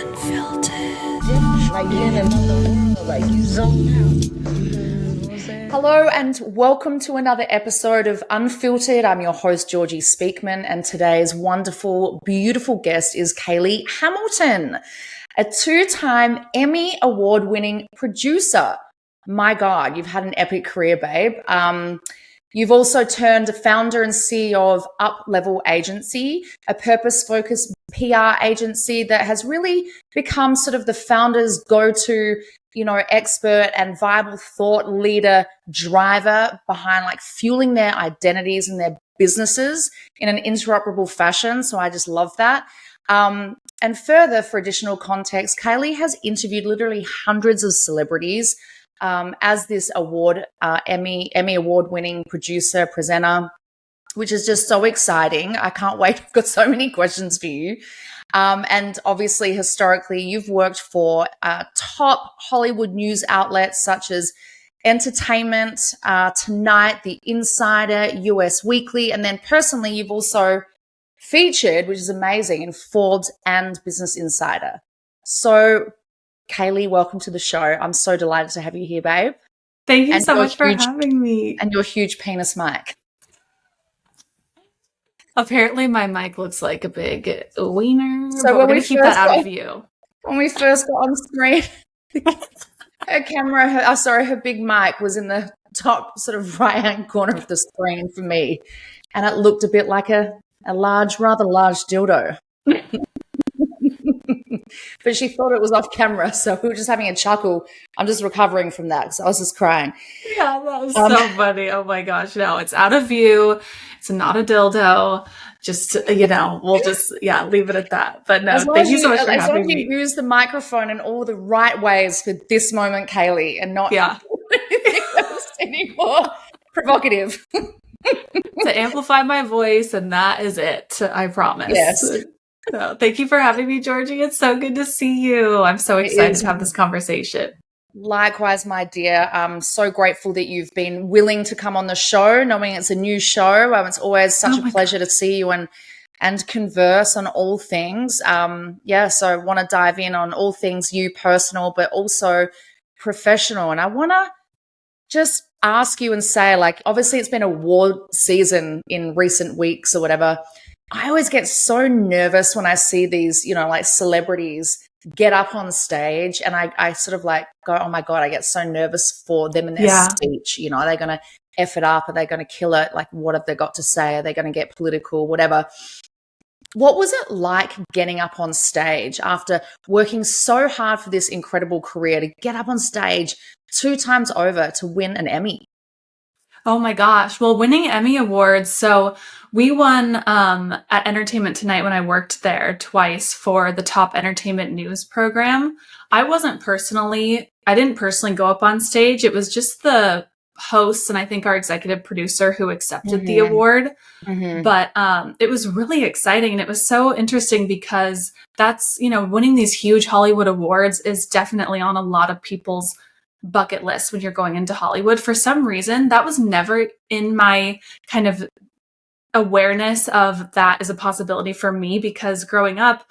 Unfiltered. Like you're in another world, like you zone out. Hello and welcome to another episode of Unfiltered. I'm your host, Georgii Speakman, and today's wonderful, beautiful guest is Kayley Hamilton, a two-time Emmy Award-winning producer. My God, you've had an epic career, babe. You've also turned founder and CEO of Up Level Agency, a purpose-focused PR agency that has really become sort of the founder's go-to, expert and viable thought leader driver behind like fueling their identities and their businesses in an interoperable fashion. So I just love that. And further, for additional context, Kayley has interviewed literally hundreds of celebrities as this Emmy Award-winning producer, presenter, which is just so exciting. I can't wait. I've got so many questions for you. And obviously, historically, you've worked for top Hollywood news outlets such as Entertainment Tonight, The Insider, US Weekly, and then personally, you've also featured, which is amazing, in Forbes and Business Insider. So, Kayley, welcome to the show. I'm so delighted to have you here, babe. Thank you so much for having me. And your huge penis mic. Apparently, my mic looks like a big wiener. So we're going to keep that out of view. When we first got on screen, her big mic was in the top sort of right-hand corner of the screen for me. And it looked a bit like a rather large dildo. But she thought it was off camera, so we were just having a chuckle. I'm just recovering from that because I was just crying. Yeah, that was so funny. Oh my gosh, no, it's out of view. It's not a dildo. Just, we'll just, leave it at that. But no, thank you so much for having me. As long as you use the microphone in all the right ways for this moment, Kayley, and not anything else anymore. Provocative. To amplify my voice, and that is it. I promise. Yes. So, thank you for having me, Georgie. It's so good to see you. I'm so excited to have this conversation. Likewise, my dear. I'm so grateful that you've been willing to come on the show, knowing it's a new show. It's always such a pleasure to see you and converse on all things. So I want to dive in on all things you personal, but also professional. And I want to just ask you and say, like, obviously it's been award season in recent weeks or whatever. I always get so nervous when I see these, like celebrities get up on stage and I sort of like go, oh my God, I get so nervous for them in their speech. Are they going to F it up? Are they going to kill it? Like, what have they got to say? Are they going to get political? Whatever. What was it like getting up on stage after working so hard for this incredible career to get up on stage 2 times over to win an Emmy? Oh my gosh. Well, winning Emmy Awards. So we won at Entertainment Tonight when I worked there twice for the top entertainment news program. I didn't personally go up on stage. It was just the hosts and I think our executive producer who accepted the award. Mm-hmm. But it was really exciting. And it was so interesting because that's, winning these huge Hollywood awards is definitely on a lot of people's bucket list when you're going into Hollywood. For some reason, that was never in my kind of awareness of that as a possibility for me, because growing up,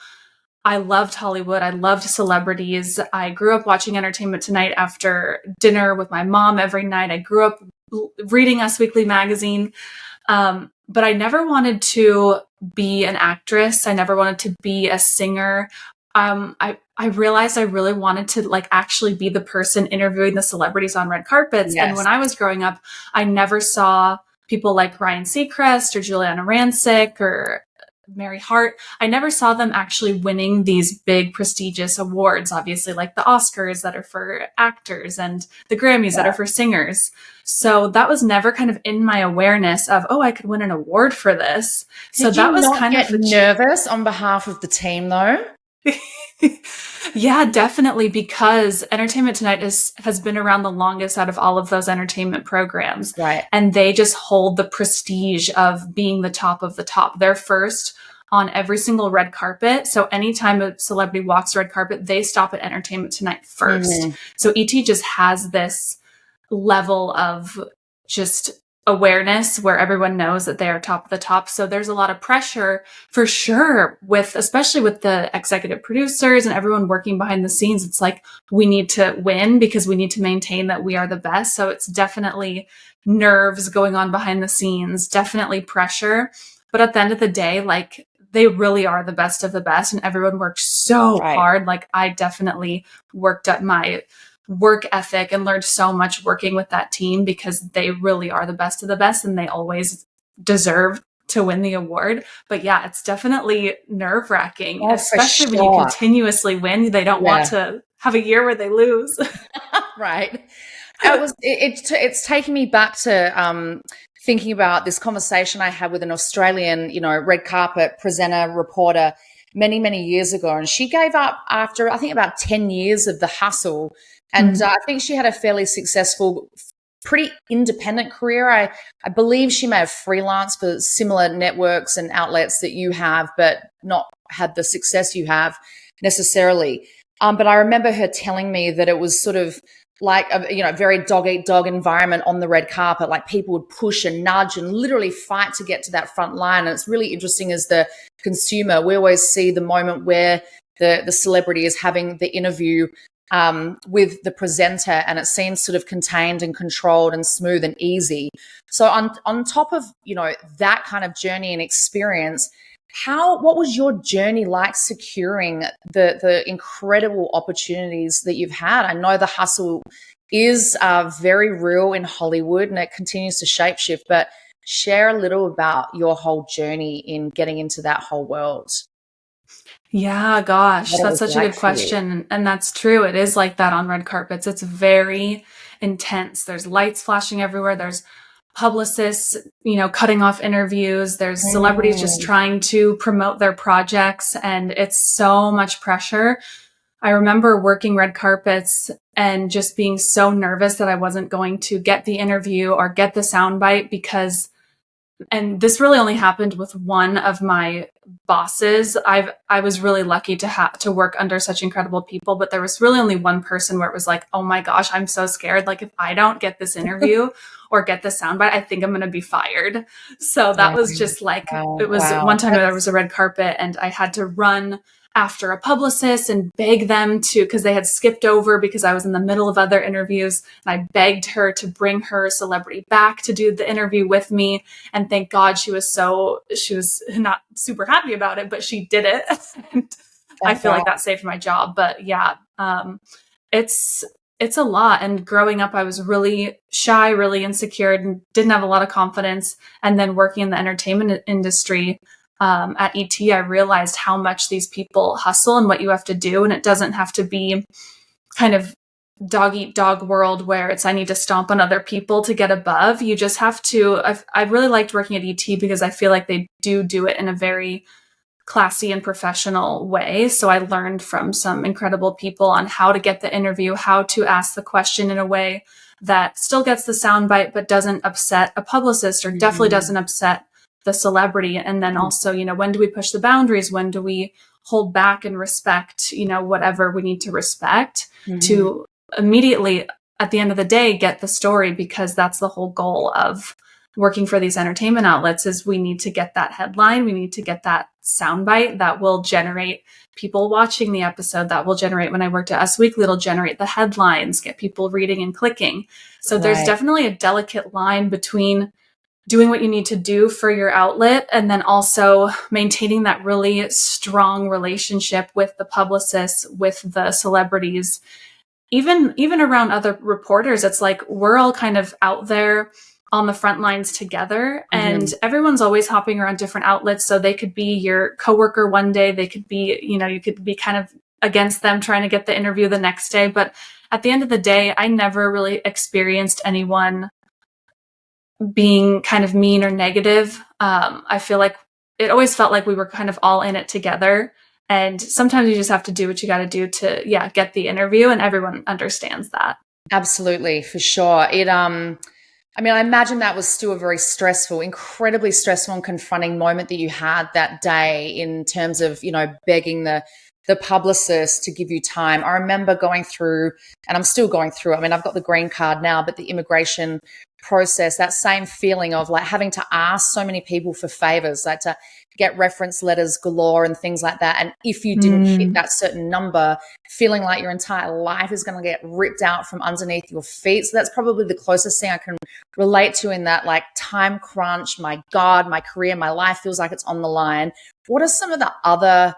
I loved Hollywood. I loved celebrities. I grew up watching Entertainment Tonight after dinner with my mom every night. I grew up reading Us Weekly magazine. But I never wanted to be an actress. I never wanted to be a singer. I realized I really wanted to like actually be the person interviewing the celebrities on red carpets. Yes. And when I was growing up, I never saw people like Ryan Seacrest or Juliana Rancic or Mary Hart. I never saw them actually winning these big prestigious awards, obviously like the Oscars that are for actors and the Grammys that are for singers. So that was never kind of in my awareness of, I could win an award for this. So that was kind of nervous on behalf of the team though. Yeah, definitely, because Entertainment Tonight has been around the longest out of all of those entertainment programs. Right. And they just hold the prestige of being the top of the top. They're first on every single red carpet. So anytime a celebrity walks the red carpet, they stop at Entertainment Tonight first. Mm-hmm. So ET just has this level of just awareness where everyone knows that they are top of the top. So there's a lot of pressure for sure especially with the executive producers and everyone working behind the scenes. It's like, we need to win because we need to maintain that we are the best. So it's definitely nerves going on behind the scenes, definitely pressure. But at the end of the day, like, they really are the best of the best and everyone works so hard. Like, I definitely worked at my work ethic and learned so much working with that team because they really are the best of the best and they always deserve to win the award. But yeah, it's definitely nerve-wracking, especially when you continuously win. They don't want to have a year where they lose. Right. It's taking me back to thinking about this conversation I had with an Australian, red carpet presenter, reporter many, many years ago. And she gave up after, I think, about 10 years of the hustle. And I think she had a fairly successful, pretty independent career. I believe she may have freelanced for similar networks and outlets that you have, but not had the success you have necessarily. But I remember her telling me that it was sort of like a very dog-eat-dog environment on the red carpet. Like, people would push and nudge and literally fight to get to that front line. And it's really interesting as the consumer. We always see the moment where the celebrity is having the interview with the presenter, and it seems sort of contained and controlled and smooth and easy. So on top of, that kind of journey and experience, what was your journey like securing the incredible opportunities that you've had? I know the hustle is very real in Hollywood and it continues to shapeshift, but share a little about your whole journey in getting into that whole world. Yeah, gosh, that's such a good question. And that's true. It is like that on red carpets. It's very intense. There's lights flashing everywhere. There's publicists, cutting off interviews. There's celebrities just trying to promote their projects. And it's so much pressure. I remember working red carpets and just being so nervous that I wasn't going to get the interview or get the soundbite and this really only happened with one of my bosses. I was really lucky to work under such incredible people, but there was really only one person where it was like, oh my gosh, I'm so scared. Like, if I don't get this interview or get the soundbite, I think I'm going to be fired. So that was just like, it was one time there was a red carpet and I had to run after a publicist and beg them because they had skipped over because I was in the middle of other interviews. And I begged her to bring her celebrity back to do the interview with me. And thank God she was not super happy about it, but she did it. And I feel like that saved my job. But yeah, it's a lot. And growing up, I was really shy, really insecure, and didn't have a lot of confidence. And then working in the entertainment industry, at ET, I realized how much these people hustle and what you have to do. And it doesn't have to be kind of dog eat dog world where it's, I need to stomp on other people to get above. You just have to, I really liked working at ET because I feel like they do it in a very classy and professional way. So I learned from some incredible people on how to get the interview, how to ask the question in a way that still gets the soundbite, but doesn't upset a publicist or definitely doesn't upset the celebrity. And then also, when do we push the boundaries? When do we hold back and respect, whatever we need to respect to immediately at the end of the day, get the story, because that's the whole goal of working for these entertainment outlets is we need to get that headline. We need to get that soundbite that will generate people watching the episode, that will generate, when I worked at Us Weekly, it'll generate the headlines, get people reading and clicking. So there's definitely a delicate line between doing what you need to do for your outlet and then also maintaining that really strong relationship with the publicists, with the celebrities, even around other reporters. It's like we're all kind of out there on the front lines together, and everyone's always hopping around different outlets. So they could be your coworker one day, they could be, you could be kind of against them trying to get the interview the next day. But at the end of the day, I never really experienced anyone being kind of mean or negative. I feel like it always felt like we were kind of all in it together. And sometimes you just have to do what you got to do to, get the interview, and everyone understands that. Absolutely, for sure. I imagine that was still a very incredibly stressful and confronting moment that you had that day in terms of, begging the publicist to give you time. I remember going through, and I'm still going through, I've got the green card now, but the immigration process, that same feeling of like having to ask so many people for favors, like to get reference letters galore and things like that. And if you didn't hit that certain number, feeling like your entire life is going to get ripped out from underneath your feet. So that's probably the closest thing I can relate to in that, like, time crunch. My God, my career, my life feels like it's on the line. What are some of the other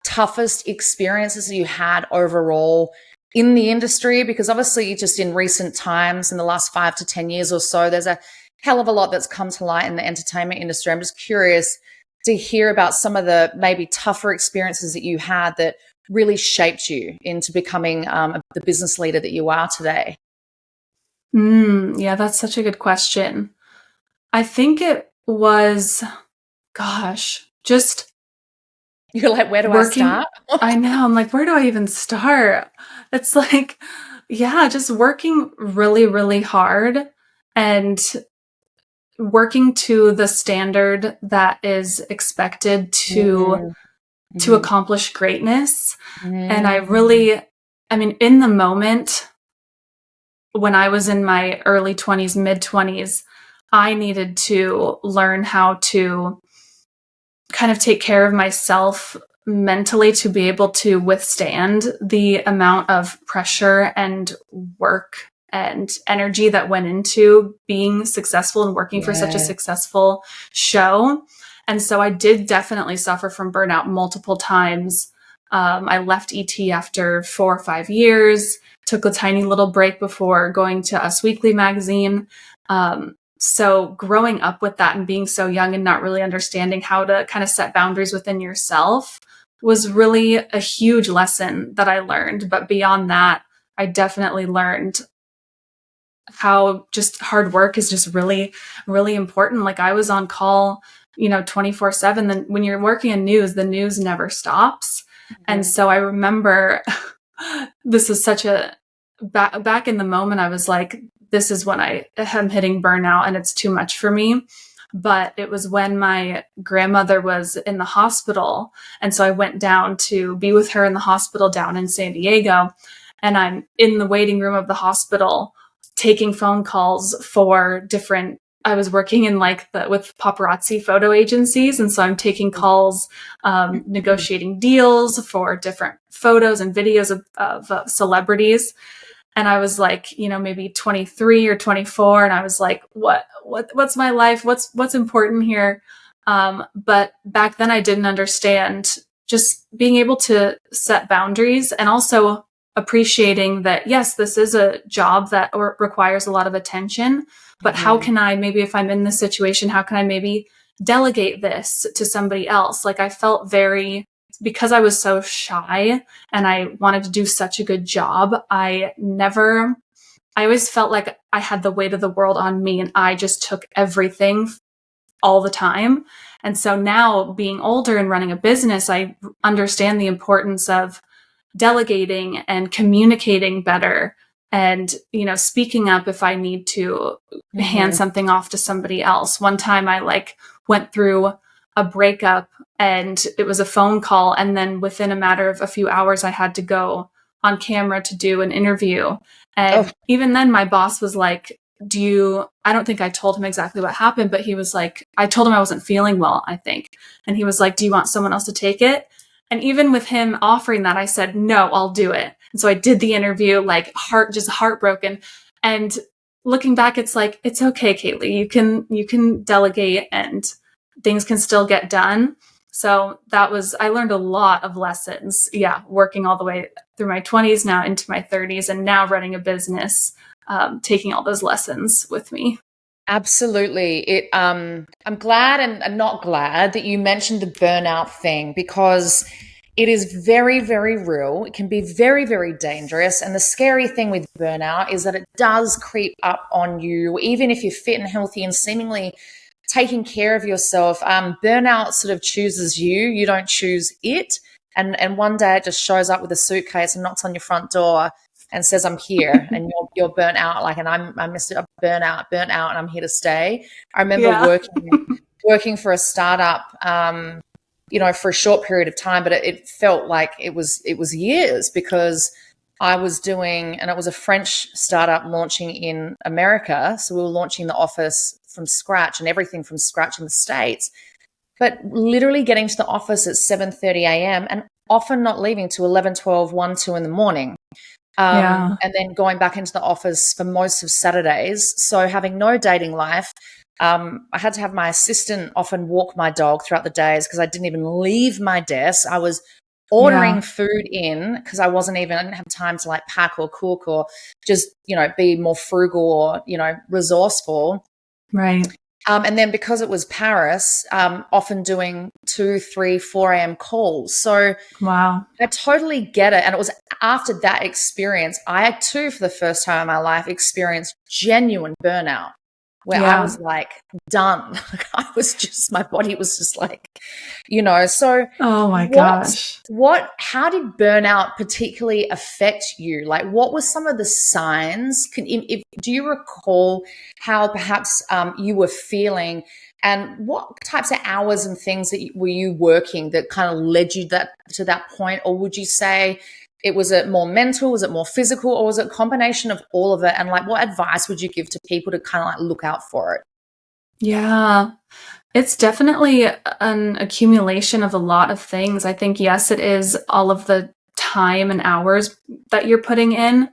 toughest experiences that you had overall in the industry? Because obviously just in recent times, in the last 5 to 10 years or so, there's a hell of a lot that's come to light in the entertainment industry. I'm just curious to hear about some of the maybe tougher experiences that you had that really shaped you into becoming the business leader that you are today. Yeah, that's such a good question. I think it was, just You're like, where do I start? I know. I'm like, where do I even start? It's like, yeah, just working really, really hard and working to the standard that is expected to accomplish greatness. And I mean, in the moment, when I was in my early 20s, mid 20s, I needed to learn how to kind of take care of myself mentally to be able to withstand the amount of pressure and work and energy that went into being successful and working for such a successful show. And so I did definitely suffer from burnout multiple times. I left ET after 4 or 5 years, took a tiny little break before going to Us Weekly magazine. So growing up with that and being so young and not really understanding how to kind of set boundaries within yourself was really a huge lesson that I learned. But beyond that, I definitely learned how just hard work is just really, really important. Like, I was on call, 24/7. Then when you're working in news, the news never stops. And so I remember this is such a back in the moment, I was like, this is when I am hitting burnout and it's too much for me. But it was when my grandmother was in the hospital. And so I went down to be with her in the hospital down in San Diego. And I'm in the waiting room of the hospital taking phone calls for I was working in with paparazzi photo agencies. And so I'm taking calls, negotiating deals for different photos and videos of celebrities. And I was like, maybe 23 or 24. And I was like, what's my life? What's important here? But back then I didn't understand just being able to set boundaries and also appreciating that, yes, this is a job that requires a lot of attention, but how can I, maybe if I'm in this situation, how can I maybe delegate this to somebody else? Like, I felt because I was so shy and I wanted to do such a good job, I always felt like I had the weight of the world on me and I just took everything all the time. And so now, being older and running a business, I understand the importance of delegating and communicating better and, speaking up if I need to hand something off to somebody else. One time I went through a breakup and it was a phone call. And then within a matter of a few hours, I had to go on camera to do an interview. And even then my boss was like, I don't think I told him exactly what happened, but he was like, I told him I wasn't feeling well, I think. And he was like, do you want someone else to take it? And even with him offering that, I said, no, I'll do it. And so I did the interview, just heartbroken. And looking back, it's like, it's okay, Kayley, you can delegate and things can still get done. So I learned a lot of lessons. Yeah. Working all the way through my 20s, now into my 30s, and now running a business, taking all those lessons with me. Absolutely. I'm glad and not glad that you mentioned the burnout thing, because it is very, very real. It can be very, very dangerous. And the scary thing with burnout is that it does creep up on you, even if you're fit and healthy and seemingly taking care of yourself. Burnout sort of chooses you. You don't choose it. And one day it just shows up with a suitcase and knocks on your front door and says, I'm here, and you're burnt out. And I'm burnt out, and I'm here to stay. I remember working for a startup, for a short period of time, but it felt like it was years, because I was doing, and it was a French startup launching in America. So we were launching the office from scratch and everything from scratch in the States. But literally getting to the office at 7:30 a.m. and often not leaving to 11, 12, 1, 2 in the morning. Yeah. And then going back into the office for most of Saturdays. So having no dating life. I had to have my assistant often walk my dog throughout the days because I didn't even leave my desk. I was ordering food in because I didn't have time to like pack or cook or just, be more frugal or, resourceful. Right. And then because it was Paris, often doing 2, 3, 4 a.m. calls. So Wow. I totally get it. And it was after that experience, I too, for the first time in my life, experienced genuine burnout where I was like done. My body was just like, so Oh my gosh. how did burnout particularly affect you? Like what were some of the signs? Do you recall how perhaps you were feeling and what types of hours and things were you working that kind of led you to that point? Or would you say was it more mental? Was it more physical? Or was it a combination of all of it? And like, what advice would you give to people to kind of like look out for it? Yeah, it's definitely an accumulation of a lot of things. I think, yes, it is all of the time and hours that you're putting in,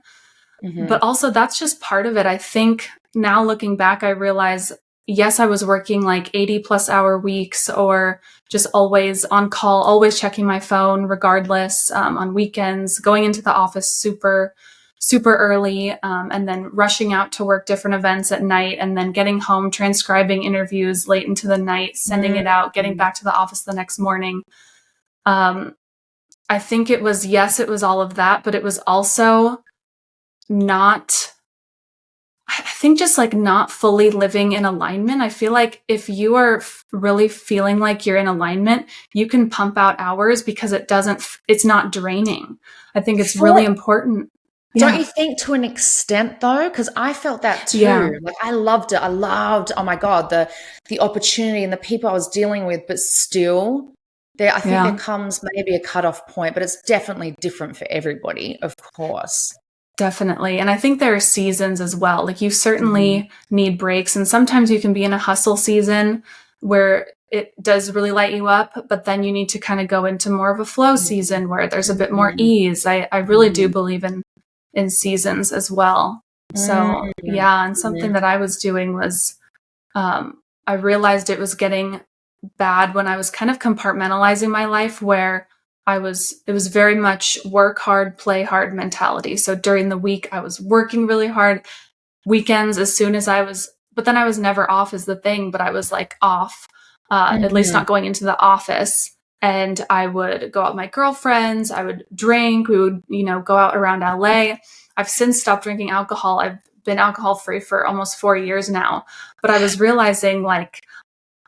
but also that's just part of it. I think now looking back, I realize, yes, I was working like 80+ hour weeks or just always on call, always checking my phone regardless, on weekends, going into the office super, super early, and then rushing out to work different events at night and then getting home, transcribing interviews late into the night, sending it out, getting back to the office the next morning. I think it was all of that, but it was also just like not fully living in alignment. I feel like if you are really feeling like you're in alignment, you can pump out hours because it's not draining. I think it's really important. Don't you think to an extent though? Because I felt that too. Yeah. Like I loved it. I loved, oh my God, the opportunity and the people I was dealing with, but still I think there comes maybe a cutoff point, but it's definitely different for everybody, of course. Definitely. And I think there are seasons as well. Like you certainly need breaks. And sometimes you can be in a hustle season where it does really light you up, but then you need to kind of go into more of a flow season where there's a bit more ease. I really do believe in seasons as well. So and something that I was doing was, I realized it was getting bad when I was kind of compartmentalizing my life where it was very much work hard, play hard mentality. So during the week I was working really hard. Weekends, but then I was never off is the thing, but I was like off, at least not going into the office. And I would go out with my girlfriends. I would drink. We would, go out around LA. I've since stopped drinking alcohol. I've been alcohol free for almost 4 years now, but I was realizing like,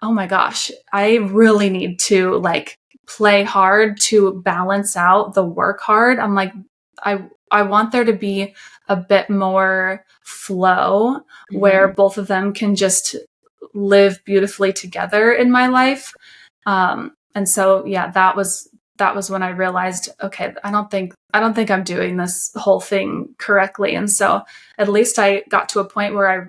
oh my gosh, I really need to like play hard to balance out the work hard. I'm like, I want there to be a bit more flow where both of them can just live beautifully together in my life. And so, that was when I realized, okay, I don't think I'm doing this whole thing correctly. And so at least I got to a point where I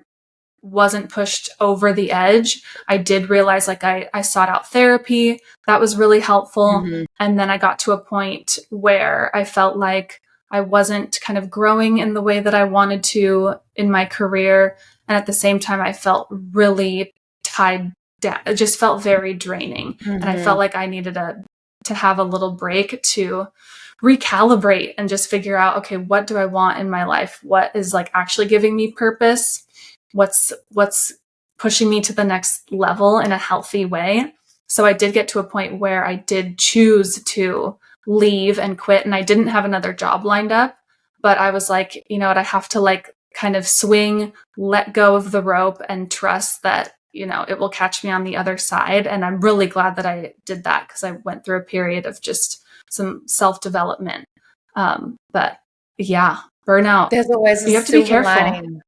wasn't pushed over the edge. I did realize like I sought out therapy. That was really helpful. And then I got to a point where I felt like I wasn't kind of growing in the way that I wanted to in my career. And at the same time, I felt really tied down. It just felt very draining. And I felt like I needed to have a little break to recalibrate and just figure out, okay, what do I want in my life? What is like actually giving me purpose? What's pushing me to the next level in a healthy way? So I did get to a point where I did choose to leave and quit, and I didn't have another job lined up, but I was like, you know what, I have to like kind of swing, let go of the rope and trust that, it will catch me on the other side. And I'm really glad that I did that because I went through a period of just some self-development. But yeah, burnout. There's always you have to be careful. Lining.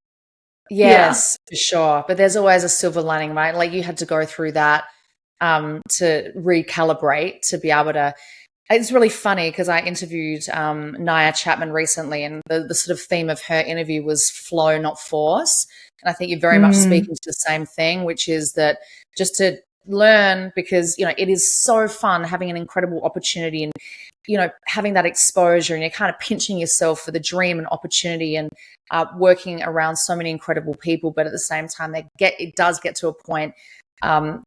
Yes, for sure. But there's always a silver lining, right? Like you had to go through that to recalibrate, to be able to It's really funny because I interviewed Nia Chapman recently, and the sort of theme of her interview was flow, not force. And I think you're very much Mm, speaking to the same thing, which is that just to learn, because, it is so fun having an incredible opportunity and, having that exposure, and you're kind of pinching yourself for the dream and opportunity, and working around so many incredible people. But at the same time, it does get to a point,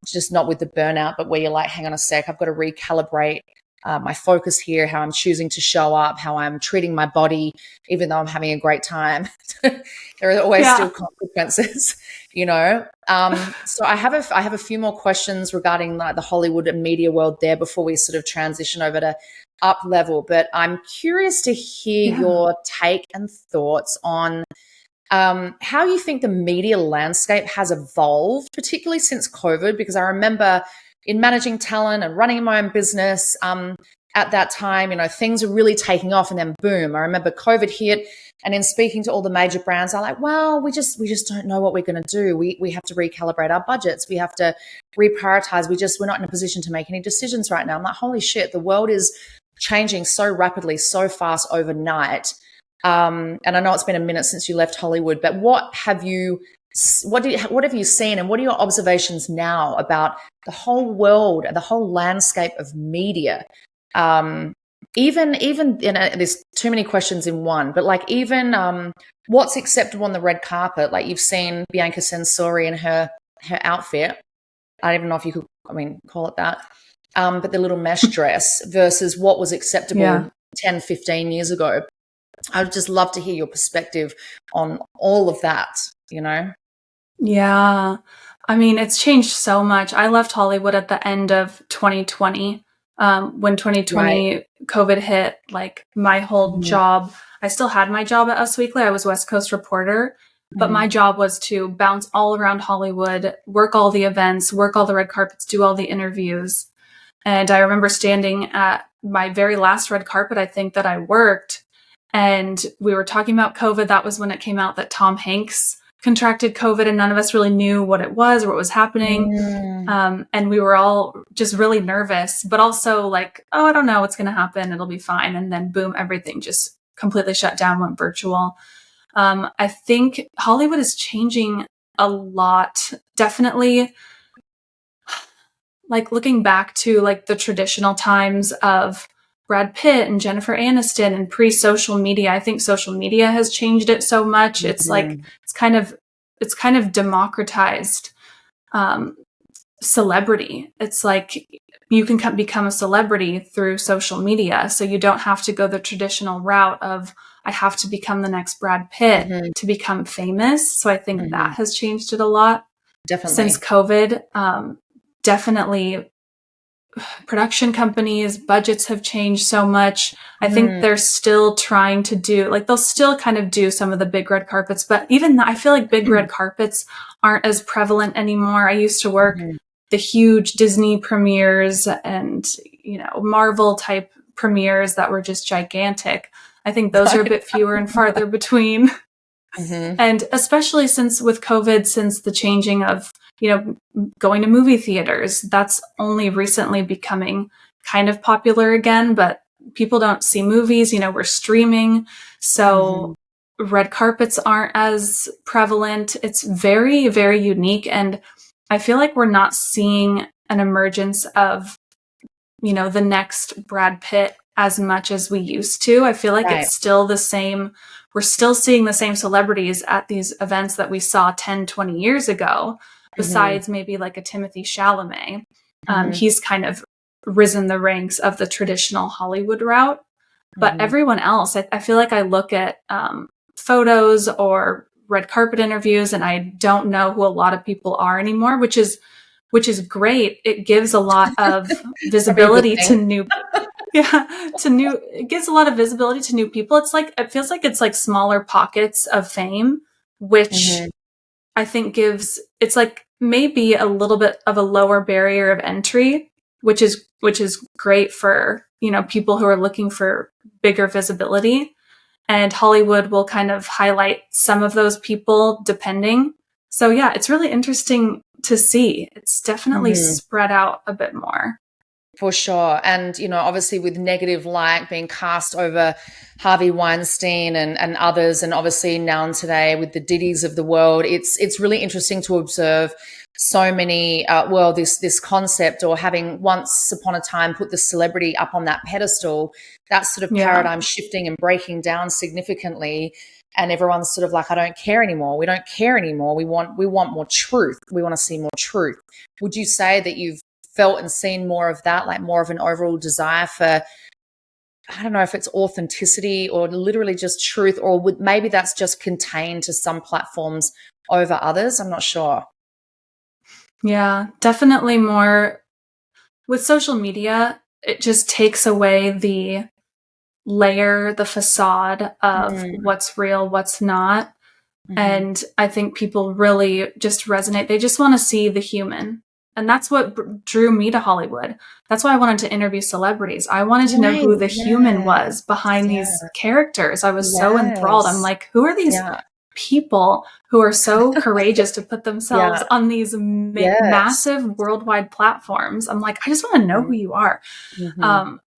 just not with the burnout, but where you're like, hang on a sec, I've got to recalibrate my focus here, how I'm choosing to show up, how I'm treating my body, even though I'm having a great time. There are always still consequences, So I have a few more questions regarding the Hollywood and media world there before we sort of transition over to up level. But I'm curious to hear your take and thoughts on how you think the media landscape has evolved, particularly since COVID, because I remember in managing talent and running my own business, at that time, things were really taking off, and then boom, I remember COVID hit, and in speaking to all the major brands, I'm like, well, we just don't know what we're going to do. We have to recalibrate our budgets. We have to reprioritize. We're not in a position to make any decisions right now. I'm like, holy shit, the world is changing so rapidly, so fast overnight. And I know it's been a minute since you left Hollywood, but what have you seen, and what are your observations now about the whole world and the whole landscape of media? Even there's too many questions in one, but like even what's acceptable on the red carpet? Like you've seen Bianca Censori and her outfit. I don't even know if you could, call it that. But the little mesh dress versus what was acceptable 10, 15 years ago. I would just love to hear your perspective on all of that, Yeah. It's changed so much. I left Hollywood at the end of 2020. When 2020 COVID hit, like my whole job, I still had my job at Us Weekly. I was West Coast reporter, but my job was to bounce all around Hollywood, work all the events, work all the red carpets, do all the interviews. And I remember standing at my very last red carpet, I think, that I worked, and we were talking about COVID. That was when it came out that Tom Hanks contracted COVID, and none of us really knew what it was or what was happening. And we were all just really nervous, but also like, oh, I don't know what's going to happen. It'll be fine. And then boom, everything just completely shut down, went virtual. I think Hollywood is changing a lot. Definitely, like looking back to like the traditional times of Brad Pitt and Jennifer Aniston and pre-social media. I think social media has changed it so much. It's like it's kind of democratized celebrity. It's like you can become a celebrity through social media, so you don't have to go the traditional route of I have to become the next Brad Pitt to become famous. So I think that has changed it a lot. Definitely. Since COVID. Definitely production companies, budgets have changed so much. I think they're still trying to do, like they'll still kind of do some of the big red carpets, but even I feel like big red carpets aren't as prevalent anymore. I used to work the huge Disney premieres and, Marvel type premieres that were just gigantic. I think those are a bit fewer and farther between. And especially since with COVID, since the changing of, going to movie theaters, that's only recently becoming kind of popular again, but people don't see movies, we're streaming. So red carpets aren't as prevalent. It's very, very unique. And I feel like we're not seeing an emergence of, the next Brad Pitt as much as we used to. I feel like it's still the same. We're still seeing the same celebrities at these events that we saw 10, 20 years ago, besides maybe like a Timothée Chalamet. He's kind of risen the ranks of the traditional Hollywood route. But everyone else, I feel like I look at photos or red carpet interviews and I don't know who a lot of people are anymore, which is great. It gives a lot of visibility to new it gives a lot of visibility to new people. It feels like it's like smaller pockets of fame, which I think it's like maybe a little bit of a lower barrier of entry, which is great for, people who are looking for bigger visibility. And Hollywood will kind of highlight some of those people depending. So yeah, it's really interesting to see. It's definitely spread out a bit more. For sure. And, obviously with negative light being cast over Harvey Weinstein and others, and obviously now today with the Diddy's of the world, it's really interesting to observe so many, this concept, or having once upon a time put the celebrity up on that pedestal, that sort of paradigm shifting and breaking down significantly. And everyone's sort of like, I don't care anymore. We don't care anymore. We want more truth. We want to see more truth. Would you say that you've felt and seen more of that, like more of an overall desire for, I don't know if it's authenticity or literally just truth, or maybe that's just contained to some platforms over others? I'm not sure. Yeah, definitely more with social media. It just takes away the facade of what's real, what's not. And I think people really just resonate. They just want to see the human. And that's what drew me to Hollywood. That's why I wanted to interview celebrities. I wanted to know who the human was behind these characters. I was so enthralled. I'm like, who are these people who are so courageous to put themselves on these massive worldwide platforms? I'm like, I just want to know who you are.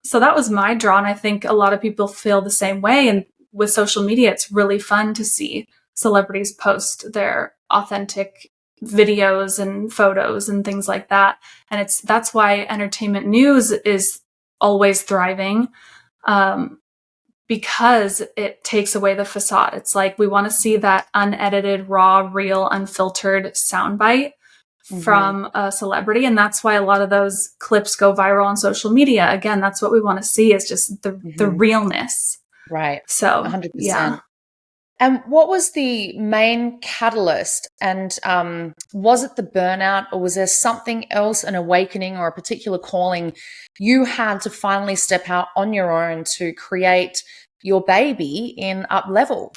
So that was my draw. And I think a lot of people feel the same way. And with social media, it's really fun to see celebrities post their authentic videos and photos and things like that. And that's why entertainment news is always thriving, because it takes away the facade. It's like, we want to see that unedited, raw, real, unfiltered soundbite from a celebrity. And that's why a lot of those clips go viral on social media. Again, that's what we want to see, is just the realness. Right. So 100%. yeah. And what was the main catalyst? And was it the burnout, or was there something else, an awakening or a particular calling you had to finally step out on your own to create your baby in Up Level?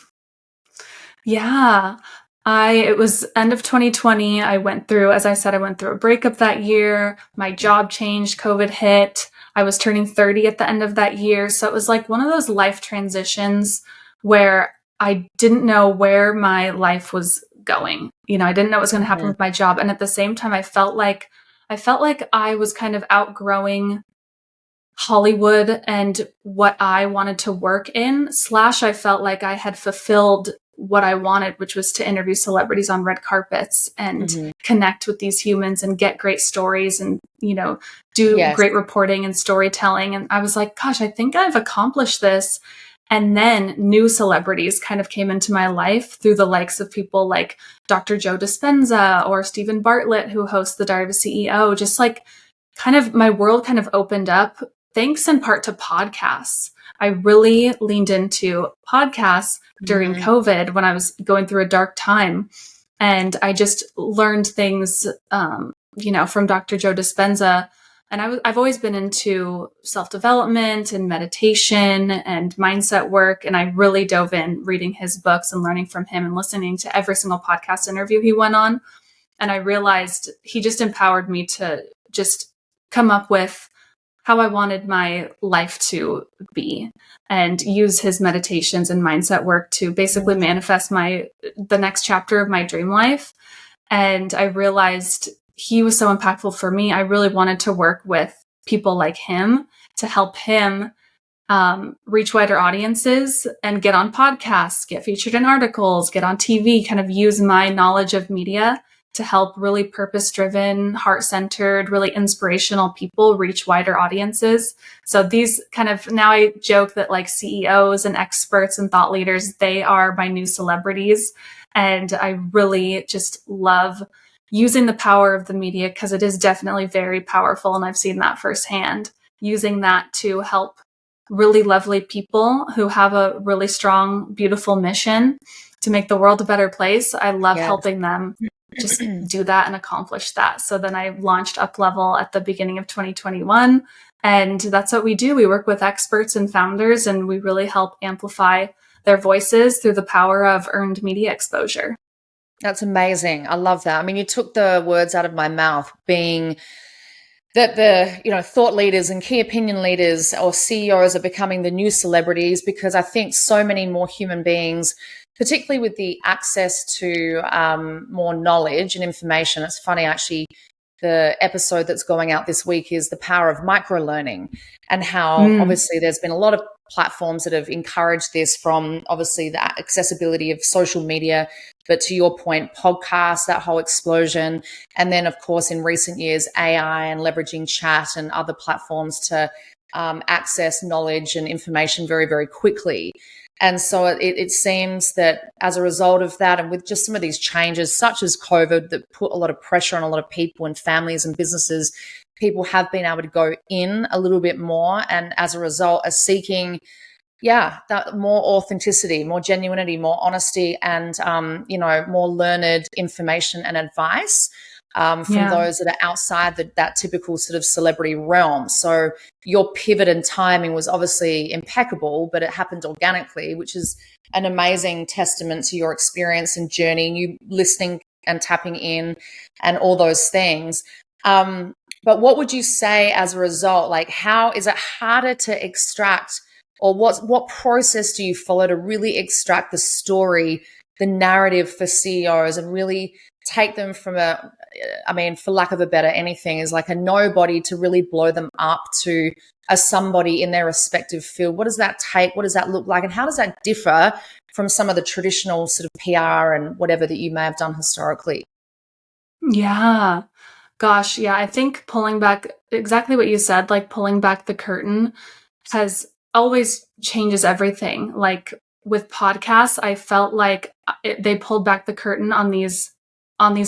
Yeah. It was end of 2020. I went through a breakup that year. My job changed, COVID hit. I was turning 30 at the end of that year. So it was like one of those life transitions where I didn't know where my life was going. I didn't know what was going to happen with my job. And at the same time, I felt like I was kind of outgrowing Hollywood and what I wanted to work in, / I felt like I had fulfilled what I wanted, which was to interview celebrities on red carpets and connect with these humans and get great stories and, do great reporting and storytelling. And I was like, gosh, I think I've accomplished this. And then new celebrities kind of came into my life through the likes of people like Dr. Joe Dispenza or Stephen Bartlett, who hosts The Diary of a CEO. Just like kind of my world kind of opened up, thanks in part to podcasts. I really leaned into podcasts during COVID when I was going through a dark time. And I just learned things, from Dr. Joe Dispenza. And I've always been into self-development and meditation and mindset work. And I really dove in reading his books and learning from him and listening to every single podcast interview he went on. And I realized he just empowered me to just come up with how I wanted my life to be and use his meditations and mindset work to basically manifest the next chapter of my dream life. And I realized he was so impactful for me. I really wanted to work with people like him to help him reach wider audiences and get on podcasts, get featured in articles, get on TV, kind of use my knowledge of media to help really purpose-driven, heart-centered, really inspirational people reach wider audiences. So these kind of, now I joke that like CEOs and experts and thought leaders, they are my new celebrities. And I really just love using the power of the media, because it is definitely very powerful. And I've seen that firsthand, using that to help really lovely people who have a really strong, beautiful mission to make the world a better place. I love helping them just do that and accomplish that. So then I launched Up Level at the beginning of 2021. And that's what we do. We work with experts and founders, and we really help amplify their voices through the power of earned media exposure. That's amazing. I love that. I mean, you took the words out of my mouth, being that the thought leaders and key opinion leaders or CEOs are becoming the new celebrities, because I think so many more human beings, particularly with the access to more knowledge and information. It's funny, actually, the episode that's going out this week is the power of microlearning, and how obviously there's been a lot of platforms that have encouraged this, from obviously the accessibility of social media, but to your point, podcasts, that whole explosion. And then, of course, in recent years, AI and leveraging chat and other platforms to access knowledge and information very, very quickly. And so it seems that as a result of that, and with just some of these changes, such as COVID, that put a lot of pressure on a lot of people and families and businesses, people have been able to go in a little bit more. And as a result, are seeking, that more authenticity, more genuinity, more honesty, and, more learned information and advice from those that are outside that typical sort of celebrity realm. So your pivot and timing was obviously impeccable, but it happened organically, which is an amazing testament to your experience and journey, and you listening and tapping in and all those things. But what would you say as a result? Like, how is it harder to extract, or what process do you follow to really extract the story, the narrative for CEOs, and really take them from for lack of a better anything, is like a nobody to really blow them up to a somebody in their respective field? What does that take? What does that look like? And how does that differ from some of the traditional sort of PR and whatever that you may have done historically? Yeah. Gosh, yeah, I think pulling back, exactly what you said, like pulling back the curtain has always changes everything. Like with podcasts, I felt like they pulled back the curtain on these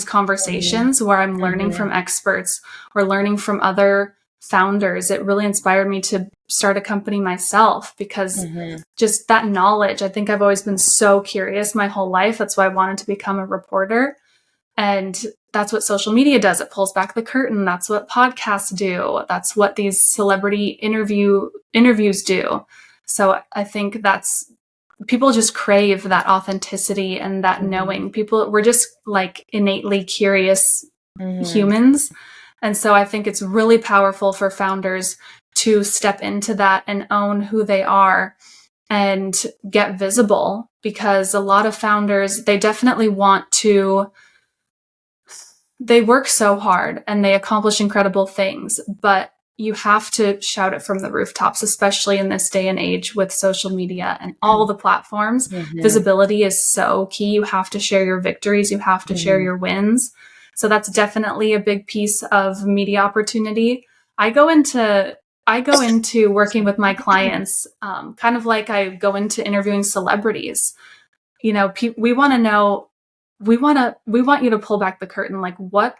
conversations where I'm learning from experts or learning from other founders. It really inspired me to start a company myself, because just that knowledge, I think I've always been so curious my whole life. That's why I wanted to become a reporter. And that's what social media does. It pulls back the curtain. That's what podcasts do. That's what these celebrity interviews do. So I think people just crave that authenticity and that knowing. We're just like innately curious humans. And so I think it's really powerful for founders to step into that and own who they are and get visible, because a lot of founders, they definitely they work so hard and they accomplish incredible things, but you have to shout it from the rooftops, especially in this day and age with social media and all the platforms. Visibility is so key. You have to share your victories. You have to share your wins. So that's definitely a big piece of media opportunity. I go into working with my clients, kind of like I go into interviewing celebrities. We want to know, we want you to pull back the curtain. Like, what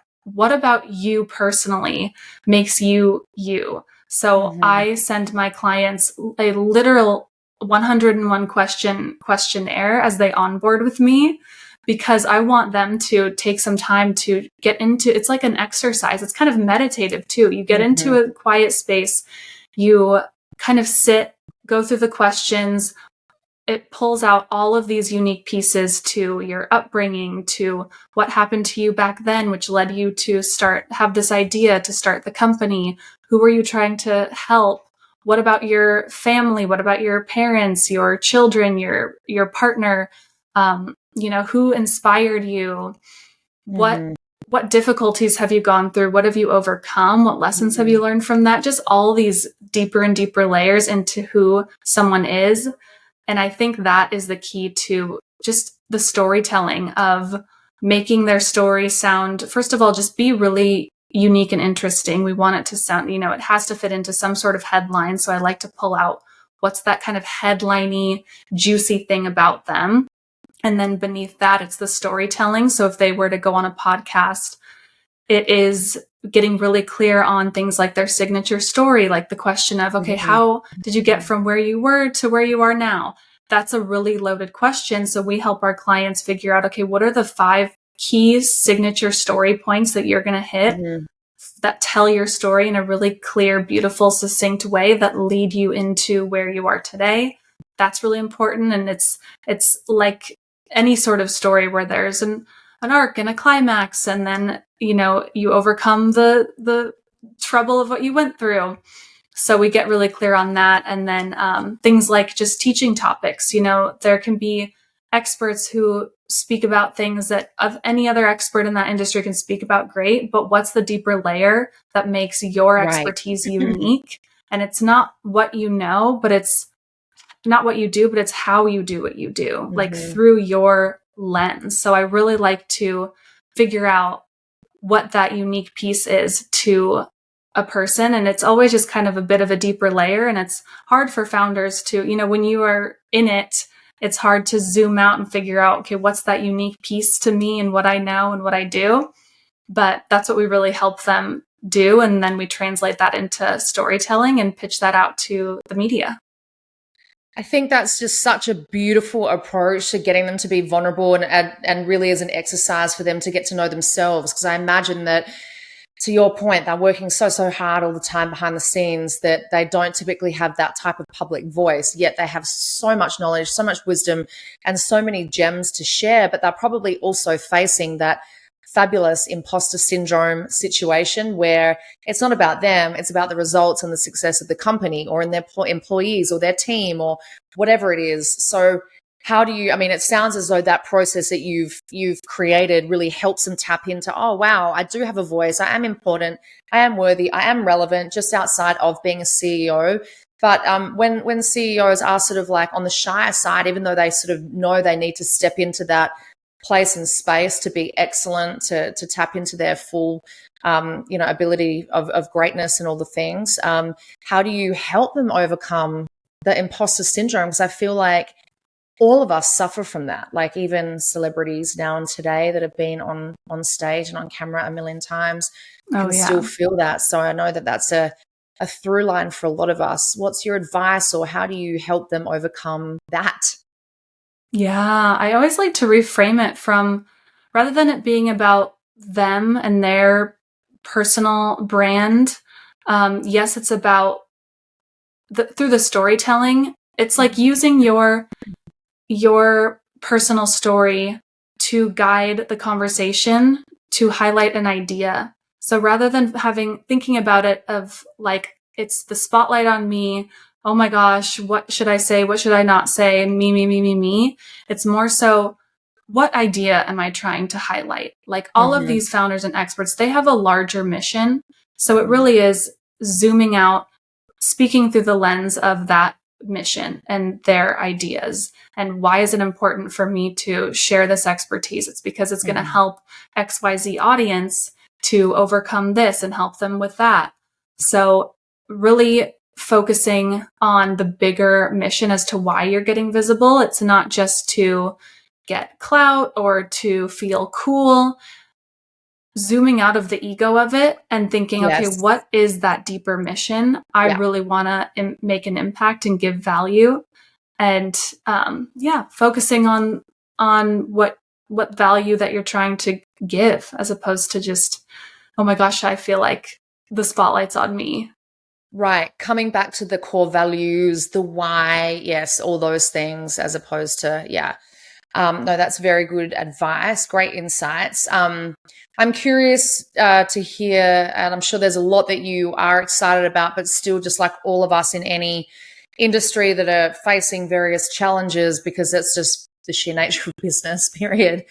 about you personally makes you you? So I send my clients a literal 101 questionnaire as they onboard with me, because I want them to take some time to get into, it's like an exercise. It's kind of meditative too. You get into a quiet space, you kind of sit, go through the questions. It pulls out all of these unique pieces to your upbringing, to what happened to you back then, which led you to have this idea to start the company. Who were you trying to help? What about your family? What about your parents, your children, your partner? Who inspired you? What difficulties have you gone through? What have you overcome? What lessons have you learned from that? Just all these deeper and deeper layers into who someone is. And I think that is the key to just the storytelling of making their story sound, first of all, just be really unique and interesting. We want it to sound, it has to fit into some sort of headline. So I like to pull out what's that kind of headliney, juicy thing about them. And then beneath that, it's the storytelling. So if they were to go on a podcast, it is getting really clear on things like their signature story, like the question of, okay, how did you get from where you were to where you are now? That's a really loaded question. So we help our clients figure out, okay, what are the 5 key signature story points that you're going to hit that tell your story in a really clear, beautiful, succinct way that lead you into where you are today? That's really important. And it's like any sort of story where there's an arc and a climax, and then you overcome the trouble of what you went through. So we get really clear on that. And then things like just teaching topics. There can be experts who speak about things that of any other expert in that industry can speak about, great, but what's the deeper layer that makes your Right. expertise unique? And it's not what you know, but it's not what you do, but it's how you do what you do, like through your lens. So I really like to figure out what that unique piece is to a person. And it's always just kind of a bit of a deeper layer. And it's hard for founders to, when you are in it, it's hard to zoom out and figure out, okay, what's that unique piece to me and what I know and what I do. But that's what we really help them do. And then we translate that into storytelling and pitch that out to the media. I think that's just such a beautiful approach to getting them to be vulnerable and really as an exercise for them to get to know themselves. Because I imagine that, to your point, they're working so hard all the time behind the scenes that they don't typically have that type of public voice, yet they have so much knowledge, so much wisdom, and so many gems to share. But they're probably also facing that fabulous imposter syndrome situation where it's not about them, it's about the results and the success of the company or in their employees or their team or whatever it is. So how do you, it sounds as though that process that you've created really helps them tap into, oh, wow, I do have a voice. I am important. I am worthy. I am relevant just outside of being a CEO. But when CEOs are sort of like on the shyer side, even though they sort of know they need to step into that place and space to be excellent, to tap into their full, ability of greatness and all the things. How do you help them overcome the imposter syndrome? Because I feel like all of us suffer from that. Like even celebrities now and today that have been on stage and on camera a million times can still feel that. So I know that that's a through line for a lot of us. What's your advice, or how do you help them overcome that? Yeah, I always like to reframe it from, rather than it being about them and their personal brand, yes, it's about through the storytelling. It's like using your personal story to guide the conversation, to highlight an idea. So rather than thinking about it of like, it's the spotlight on me, oh my gosh, what should I say? What should I not say? Me. It's more so, what idea am I trying to highlight? Like all of these founders and experts, they have a larger mission. So it really is zooming out, speaking through the lens of that mission and their ideas. And why is it important for me to share this expertise? It's because it's going to help XYZ audience to overcome this and help them with that. So really focusing on the bigger mission as to why you're getting visible. It's not just to get clout or to feel cool. Zooming out of the ego of it and thinking, okay, what is that deeper mission? I really want to make an impact and give value. And focusing on what value that you're trying to give, as opposed to just, oh my gosh, I feel like the spotlight's on me. Right. Coming back to the core values, the why, yes, all those things, as opposed to, no, that's very good advice. Great insights. I'm curious to hear, and I'm sure there's a lot that you are excited about, but still, just like all of us in any industry that are facing various challenges, because that's just the sheer nature of business, period.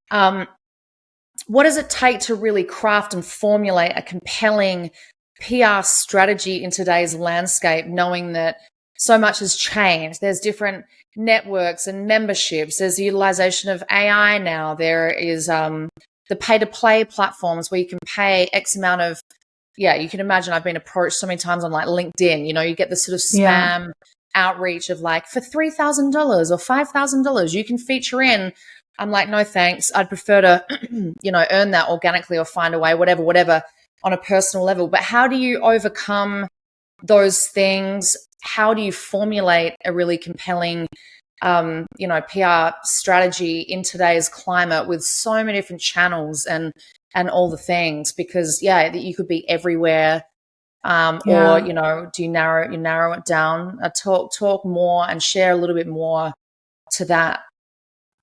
What does it take to really craft and formulate a compelling PR strategy in today's landscape, knowing that so much has changed? There's different networks and memberships. There's the utilization of AI now. There is the pay-to-play platforms where you can pay X amount of, you can imagine I've been approached so many times on like LinkedIn, you get the sort of spam outreach of like, for $3,000 or $5,000, you can feature in. I'm like, no, thanks. I'd prefer to, earn that organically or find a way, whatever, on a personal level. But how do you overcome those things? How do you formulate a really compelling, PR strategy in today's climate with so many different channels and all the things? Because you could be everywhere, or do you narrow it down? Talk more and share a little bit more to that.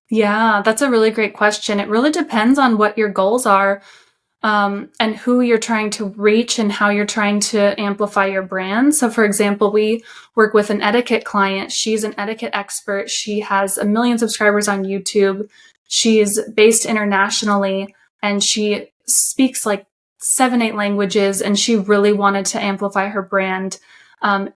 Yeah, that's a really great question. It really depends on what your goals are. And who you're trying to reach and how you're trying to amplify your brand. So for example, we work with an etiquette client. She's an etiquette expert. She has 1 million subscribers on YouTube. She's based internationally and she speaks like 7-8 languages, and she really wanted to amplify her brand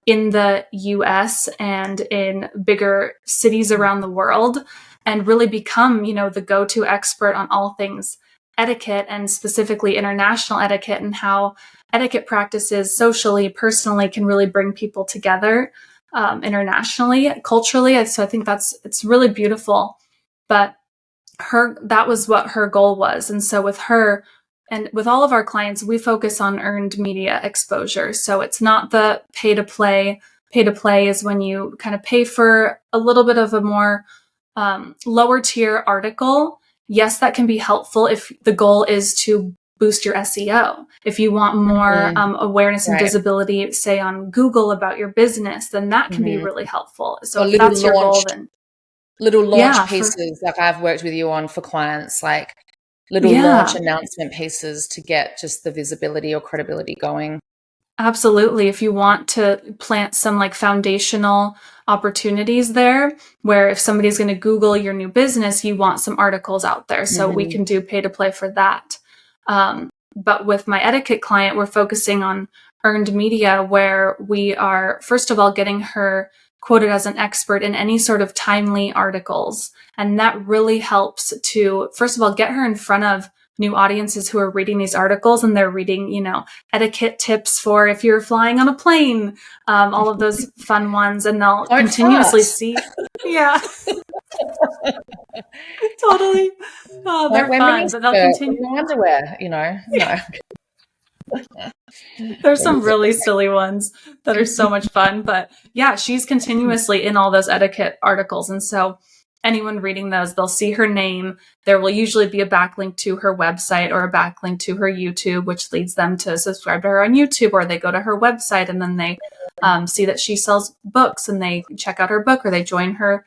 in the US and in bigger cities around the world, and really become, the go-to expert on all things etiquette, and specifically international etiquette, and how etiquette practices socially, personally can really bring people together internationally, culturally. So I think it's really beautiful. But that was what her goal was. And so with her and with all of our clients, we focus on earned media exposure. So it's not the pay to play. Pay to play is when you kind of pay for a little bit of a more lower tier article. Yes, that can be helpful if the goal is to boost your SEO. If you want more awareness and visibility, say on Google about your business, then that can be really helpful. So if that's your goal, then little launch pieces like I've worked with you on for clients, like little launch announcement pieces to get just the visibility or credibility going. Absolutely. If you want to plant some like foundational opportunities there, where if somebody's going to Google your new business, you want some articles out there. So we can do pay to play for that. But with my etiquette client, we're focusing on earned media, where we are, first of all, getting her quoted as an expert in any sort of timely articles. And that really helps to, first of all, get her in front of new audiences who are reading these articles, and they're reading, etiquette tips for if you're flying on a plane, all of those fun ones, and they'll continuously see. Yeah. Totally. Oh, they're fun, but they'll continue. Underwear, No. There's some really silly ones that are so much fun, but yeah, she's continuously in all those etiquette articles. And so anyone reading those, they'll see her name. There will usually be a backlink to her website or a backlink to her YouTube, which leads them to subscribe to her on YouTube, or they go to her website and then they see that she sells books and they check out her book, or they join her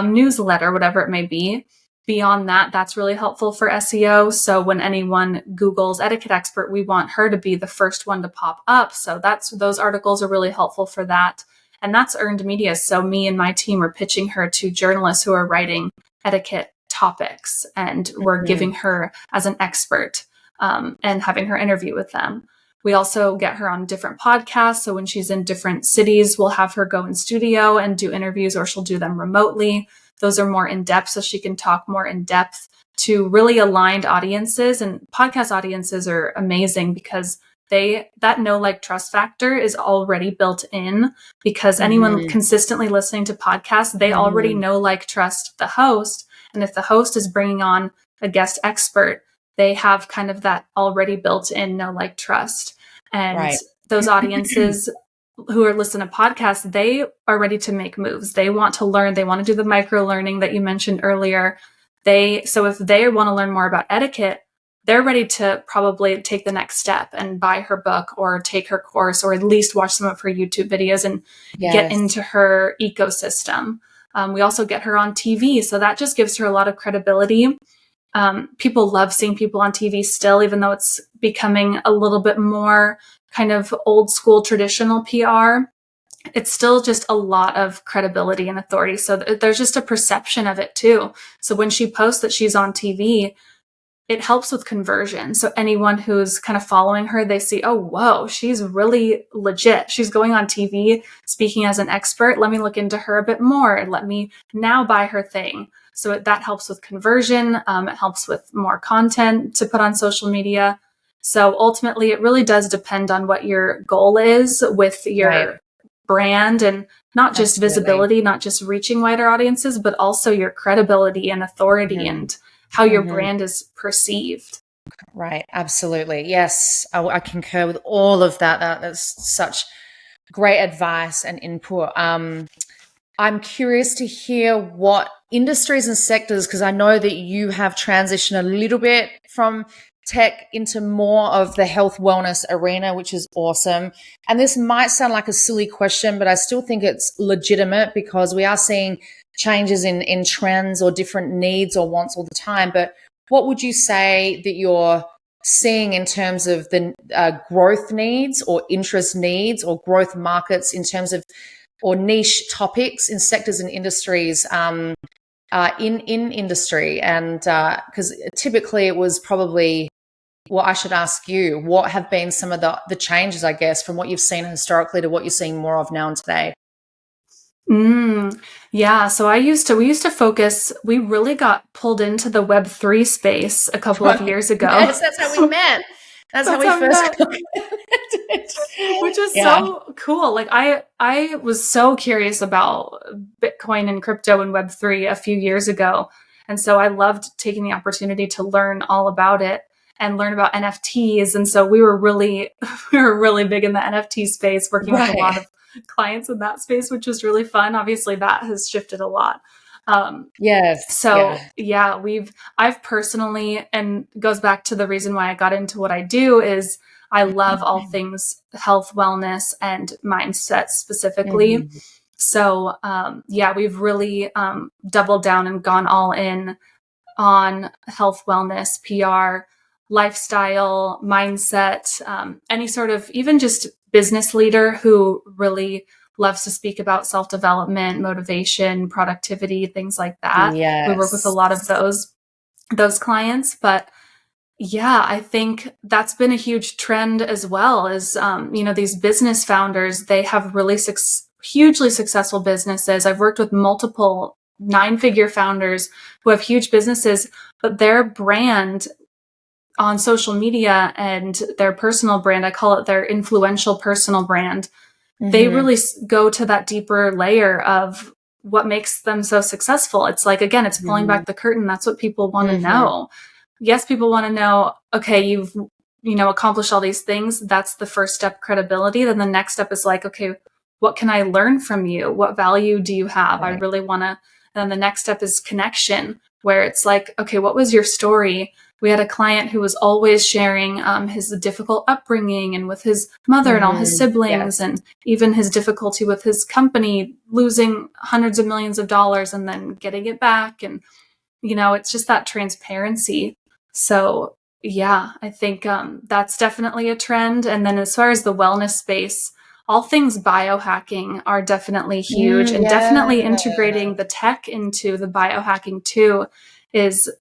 newsletter, whatever it may be. Beyond that, that's really helpful for SEO. So when anyone Googles etiquette expert, we want her to be the first one to pop up. So those articles are really helpful for that. And that's earned media. So me and my team are pitching her to journalists who are writing etiquette topics, and we're giving her as an expert and having her interview with them. We also get her on different podcasts. So when she's in different cities, we'll have her go in studio and do interviews, or she'll do them remotely. Those are more in depth, so she can talk more in depth to really aligned audiences. And podcast audiences are amazing because that know, like, trust factor is already built in, because anyone consistently listening to podcasts, they already know, like, trust the host. And if the host is bringing on a guest expert, they have kind of that already built in know, like, trust. And those audiences who are listening to podcasts, they are ready to make moves. They want to learn. They want to do the micro learning that you mentioned earlier. So if they want to learn more about etiquette, they're ready to probably take the next step and buy her book or take her course, or at least watch some of her YouTube videos and get into her ecosystem. We also get her on TV. So that just gives her a lot of credibility. People love seeing people on TV still, even though it's becoming a little bit more kind of old school traditional PR. It's still just a lot of credibility and authority. So there's just a perception of it too. So when she posts that she's on TV, it helps with conversion. So anyone who's kind of following her, they see, oh, whoa, she's really legit. She's going on TV speaking as an expert. Let me look into her a bit more and let me now buy her thing. So that helps with conversion. It helps with more content to put on social media. So ultimately, it really does depend on what your goal is with your brand, and not just visibility, not just reaching wider audiences, but also your credibility and authority and how your brand is perceived. Right. Absolutely. Yes. I concur with all of that. That's such great advice and input. I'm curious to hear what industries and sectors, because I know that you have transitioned a little bit from tech into more of the health wellness arena, which is awesome. And this might sound like a silly question, but I still think it's legitimate, because we are seeing changes in trends or different needs or wants all the time. But what would you say that you're seeing in terms of the growth needs or interest needs or growth markets in terms of, or niche topics in sectors and industries in industry, and because typically it was probably. Well, I should ask you, what have been some of the changes, I guess, from what you've seen historically to what you're seeing more of now and today? Yeah. So we used to focus, we really got pulled into the Web3 space a couple of years ago. Yes, that's how we met. That's how we first connected. Which is so cool. Like I was so curious about Bitcoin and crypto and Web3 a few years ago. And so I loved taking the opportunity to learn all about it and learn about NFTs. And so we were really big in the NFT space, working with a lot of clients in that space, which was really fun. Obviously that has shifted a lot. Yes. So I've personally, and goes back to the reason why I got into what I do, is I love all things health, wellness, and mindset specifically. So, we've really doubled down and gone all in on health, wellness, PR, lifestyle, mindset, any sort of, even just business leader who really loves to speak about self-development, motivation, productivity, things like that. Yes. We work with a lot of those clients, but yeah, I think that's been a huge trend as well. Is these business founders, they have really hugely successful businesses. I've worked with multiple 9-figure founders who have huge businesses, but their brand on social media and their personal brand, I call it their influential personal brand, they really go to that deeper layer of what makes them so successful. It's like, again, it's pulling back the curtain. That's what people want to know. Yes, people want to know, okay, you've, accomplished all these things. That's the first step, credibility. Then the next step is like, okay, what can I learn from you? What value do you have? I really want to. And then the next step is connection, where it's like, okay, what was your story? We had a client who was always sharing his difficult upbringing and with his mother and all his siblings, and even his difficulty with his company, losing hundreds of millions of dollars and then getting it back. And, it's just that transparency. So yeah, I think that's definitely a trend. And then as far as the wellness space, all things biohacking are definitely huge, and definitely integrating the tech into the biohacking too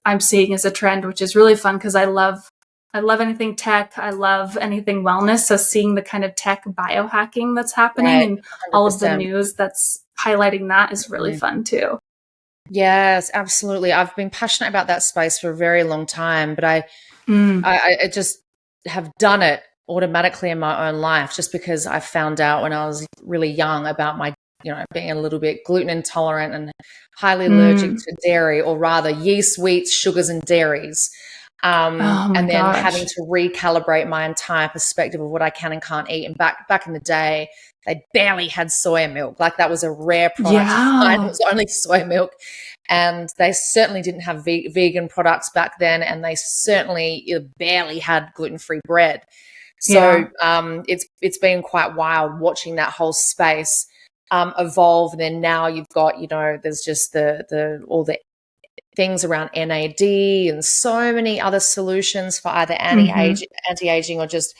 I'm seeing as a trend, which is really fun because I love anything tech. I love anything wellness. So seeing the kind of tech biohacking that's happening and 100%. All of the news that's highlighting that is really fun too. Yes, absolutely. I've been passionate about that space for a very long time, but I just have done it automatically in my own life, just because I found out when I was really young about my, being a little bit gluten intolerant and highly allergic to dairy, or rather yeast, wheats, sugars, and dairies. And then having to recalibrate my entire perspective of what I can and can't eat. And back in the day, they barely had soy milk. Like, that was a rare product to find. It was only soy milk. And they certainly didn't have vegan products back then. And they certainly barely had gluten-free bread. So it's been quite wild watching that whole space evolve. And then now you've got, there's just all the things around NAD and so many other solutions for either anti-aging or just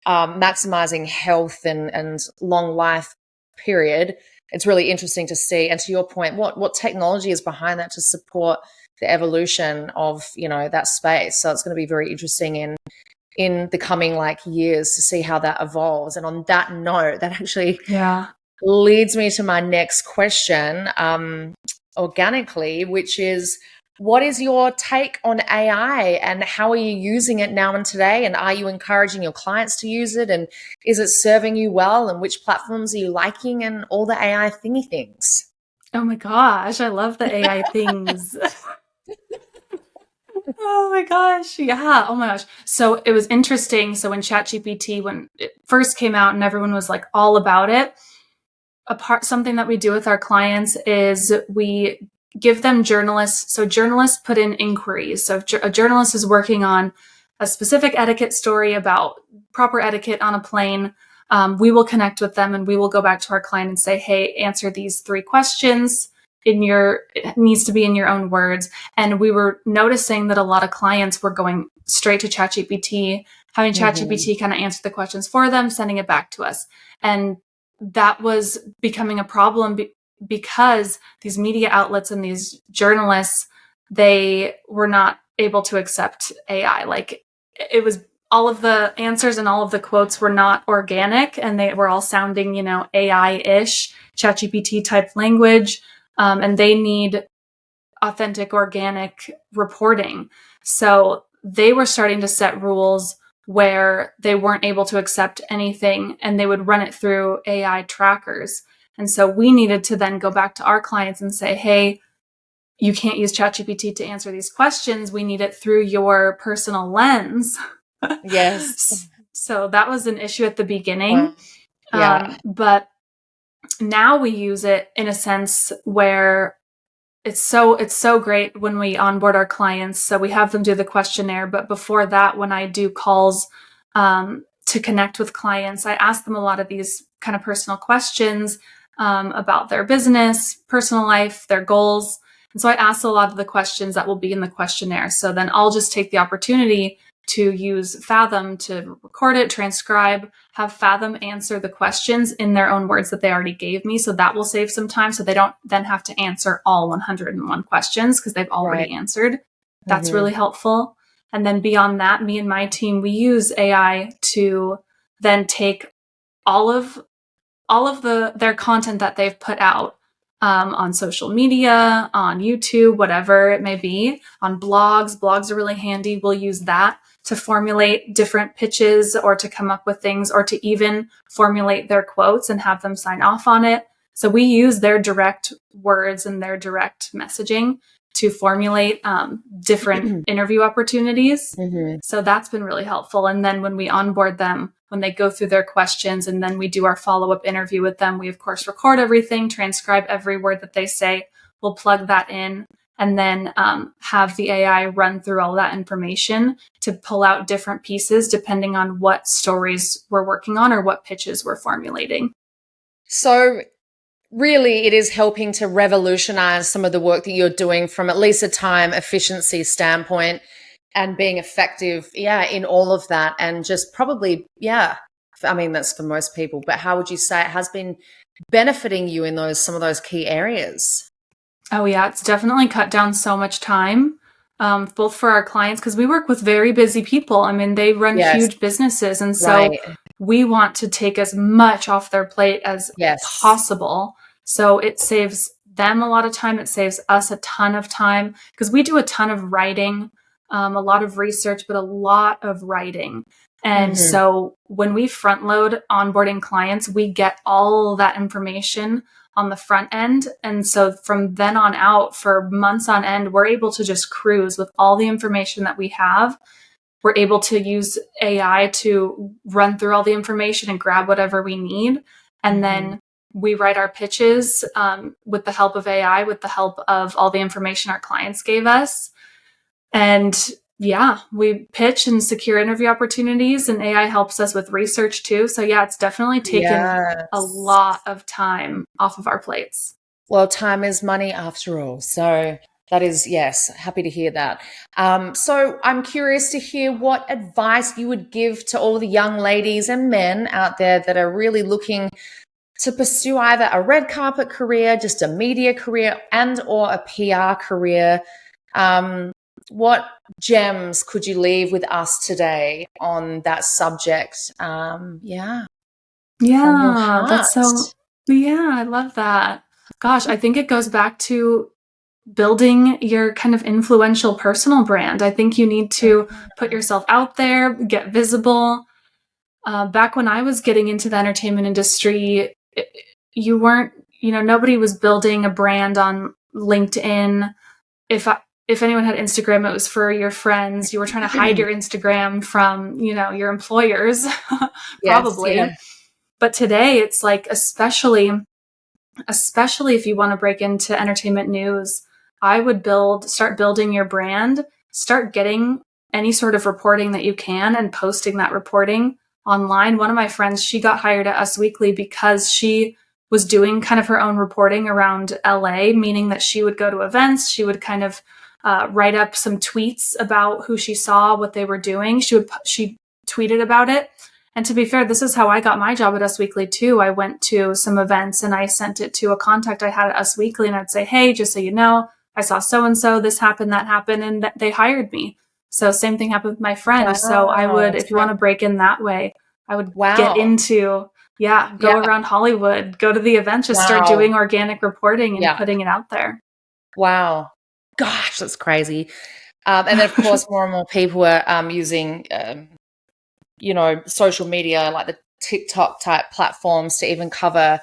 maximizing health and long life period. It's really interesting to see. And to your point, what technology is behind that to support the evolution of, that space. So it's going to be very interesting in the coming years to see how that evolves. And on that note, that actually leads me to my next question organically, which is, what is your take on AI and how are you using it now and today? And are you encouraging your clients to use it? And is it serving you well? And which platforms are you liking, and all the AI thingy things? Oh my gosh, I love the AI things. Oh my gosh. Yeah. Oh my gosh. So it was interesting. So when ChatGPT, when it first came out and everyone was all about it, something that we do with our clients is we give them journalists. So journalists put in inquiries. So if a journalist is working on a specific etiquette story about proper etiquette on a plane, we will connect with them and we will go back to our client and say, hey, answer these 3 questions. It needs to be in your own words. And we were noticing that a lot of clients were going straight to ChatGPT, having ChatGPT kind of answer the questions for them, sending it back to us. And that was becoming a problem because these media outlets and these journalists, they were not able to accept AI. Like, it was, all of the answers and all of the quotes were not organic, and they were all sounding, AI-ish, ChatGPT type language. And they need authentic, organic reporting. So they were starting to set rules where they weren't able to accept anything, and they would run it through AI trackers. And so we needed to then go back to our clients and say, hey, you can't use ChatGPT to answer these questions. We need it through your personal lens. Yes. So that was an issue at the beginning. Yeah. But now we use it in a sense where it's so great when we onboard our clients. So we have them do the questionnaire. But before that, when I do calls to connect with clients, I ask them a lot of these kind of personal questions about their business, personal life, their goals. And so I ask a lot of the questions that will be in the questionnaire. So then I'll just take the opportunity to use Fathom to record it, transcribe, have Fathom answer the questions in their own words that they already gave me. So that will save some time, so they don't then have to answer all 101 questions because they've already answered. That's really helpful. And then beyond that, me and my team, we use AI to then take all of their content that they've put out on social media, on YouTube, whatever it may be, on blogs. Blogs are really handy. We'll use that to formulate different pitches or to come up with things, or to even formulate their quotes and have them sign off on it. So we use their direct words and their direct messaging to formulate different interview opportunities. So that's been really helpful. And then when we onboard them, when they go through their questions and then we do our follow-up interview with them, we of course record everything, transcribe every word that they say. We'll plug that in, and then have the AI run through all that information to pull out different pieces depending on what stories we're working on or what pitches we're formulating. So really, it is helping to revolutionize some of the work that you're doing from at least a time efficiency standpoint, and being effective, in all of that. And just probably, I mean, that's for most people, but how would you say it has been benefiting you in some of those key areas? Oh yeah, it's definitely cut down so much time, both for our clients, because we work with very busy people. I mean, they run huge businesses. And so we want to take as much off their plate as possible. So it saves them a lot of time. It saves us a ton of time, because we do a ton of writing, a lot of research, but a lot of writing. And so when we front load onboarding clients, we get all that information on the front end. And so from then on out, for months on end, we're able to just cruise with all the information that we have. We're able to use AI to run through all the information and grab whatever we need. And then we write our pitches with the help of AI, with the help of all the information our clients gave us. And we pitch and secure interview opportunities, and AI helps us with research too. So it's definitely taken a lot of time off of our plates. Well, time is money after all. So that is, happy to hear that. So I'm curious to hear what advice you would give to all the young ladies and men out there that are really looking to pursue either a red carpet career, just a media career, and or a PR career. What gems could you leave with us today on that subject? That's so, I love that. Gosh, I think it goes back to building your kind of influential personal brand. I think you need to put yourself out there, get visible. Back when I was getting into the entertainment industry, you weren't, nobody was building a brand on LinkedIn. If anyone had Instagram, it was for your friends. You were trying to hide your Instagram from, your employers, probably. But today it's like, especially if you want to break into entertainment news, I would start building your brand, start getting any sort of reporting that you can and posting that reporting online. One of my friends, she got hired at Us Weekly because she was doing kind of her own reporting around LA, meaning that she would go to events. She would kind of write up some tweets about who she saw, what they were doing. She tweeted about it. And to be fair, this is how I got my job at Us Weekly too. I went to some events and I sent it to a contact I had at Us Weekly, and I'd say, hey, just so you know, I saw so-and-so, this happened, that happened, and they hired me. So same thing happened with my friend. So I would, if you want to break in that way, I would get into, go around Hollywood, go to the events, just start doing organic reporting and putting it out there. Wow. Gosh, that's crazy. And then, of course, more and more people are using, social media like the TikTok type platforms to even cover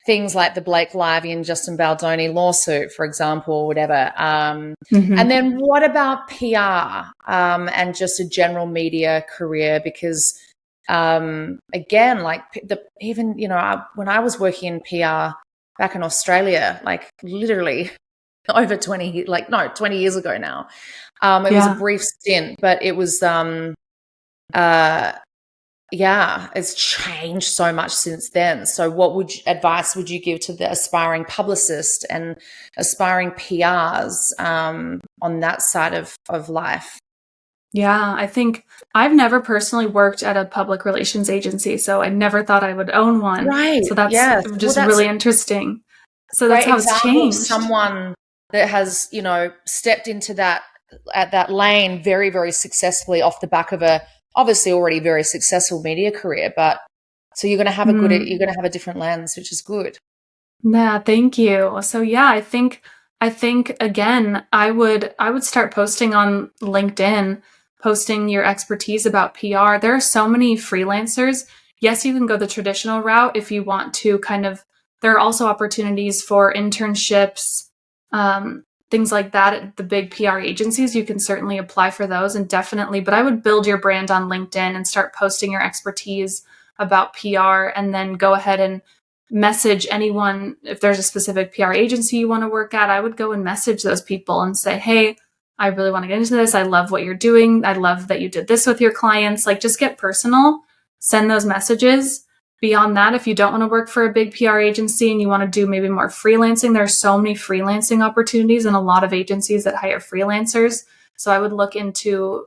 things like the Blake Lively and Justin Baldoni lawsuit, for example, or whatever. And then what about PR and just a general media career? Because again, like when I was working in PR back in Australia, like literally over 20 years ago now. It was a brief stint, but it was, it's changed so much since then. So what advice would you give to the aspiring publicist and aspiring PRs on that side of life? Yeah, I think I've never personally worked at a public relations agency, so I never thought I would own one. Right. So that's that's really interesting. So that's how it's changed. Someone that has, stepped into that lane very, very successfully off the back of a obviously already very successful media career, but so you're going to have you're going to have a different lens, which is good. Yeah, thank you. So yeah, I think again, I would start posting on LinkedIn, posting your expertise about PR. There are so many freelancers. Yes, you can go the traditional route if you want to there are also opportunities for internships, things like that at the big PR agencies. You can certainly apply for those and definitely, but I would build your brand on LinkedIn and start posting your expertise about PR, and then go ahead and message anyone. If there's a specific PR agency you want to work at, I would go and message those people and say, hey, I really want to get into this. I love what you're doing. I love that you did this with your clients. Like, just get personal, send those messages. Beyond that, if you don't want to work for a big PR agency and you want to do maybe more freelancing, there's so many freelancing opportunities and a lot of agencies that hire freelancers. So I would look into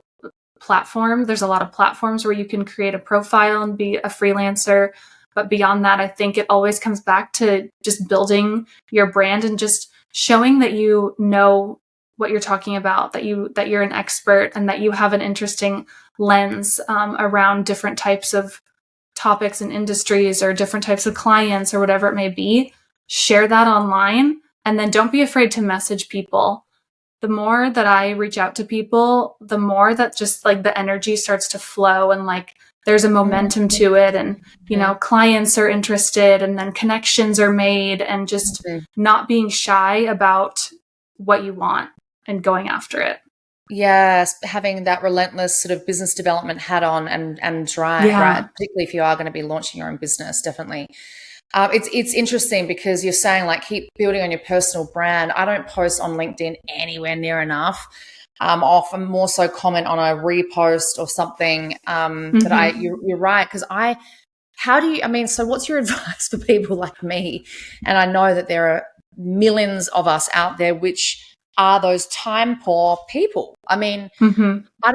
platforms. There's a lot of platforms where you can create a profile and be a freelancer. But beyond that, I think it always comes back to just building your brand and just showing that you know what you're talking about, that you're an expert, and that you have an interesting lens around different types of topics and industries or different types of clients or whatever it may be. Share that online, and then don't be afraid to message people. The more that I reach out to people, the more that just like the energy starts to flow, and like there's a momentum to it, and clients are interested, and then connections are made, and just not being shy about what you want and going after it. Yes, having that relentless sort of business development hat on and drive, right? Particularly if you are going to be launching your own business, definitely. It's interesting because you're saying like keep building on your personal brand. I don't post on LinkedIn anywhere near enough. I'll often more so comment on a repost or something. But you're right, because so what's your advice for people like me? And I know that there are millions of us out there which are those time poor people. I mean, I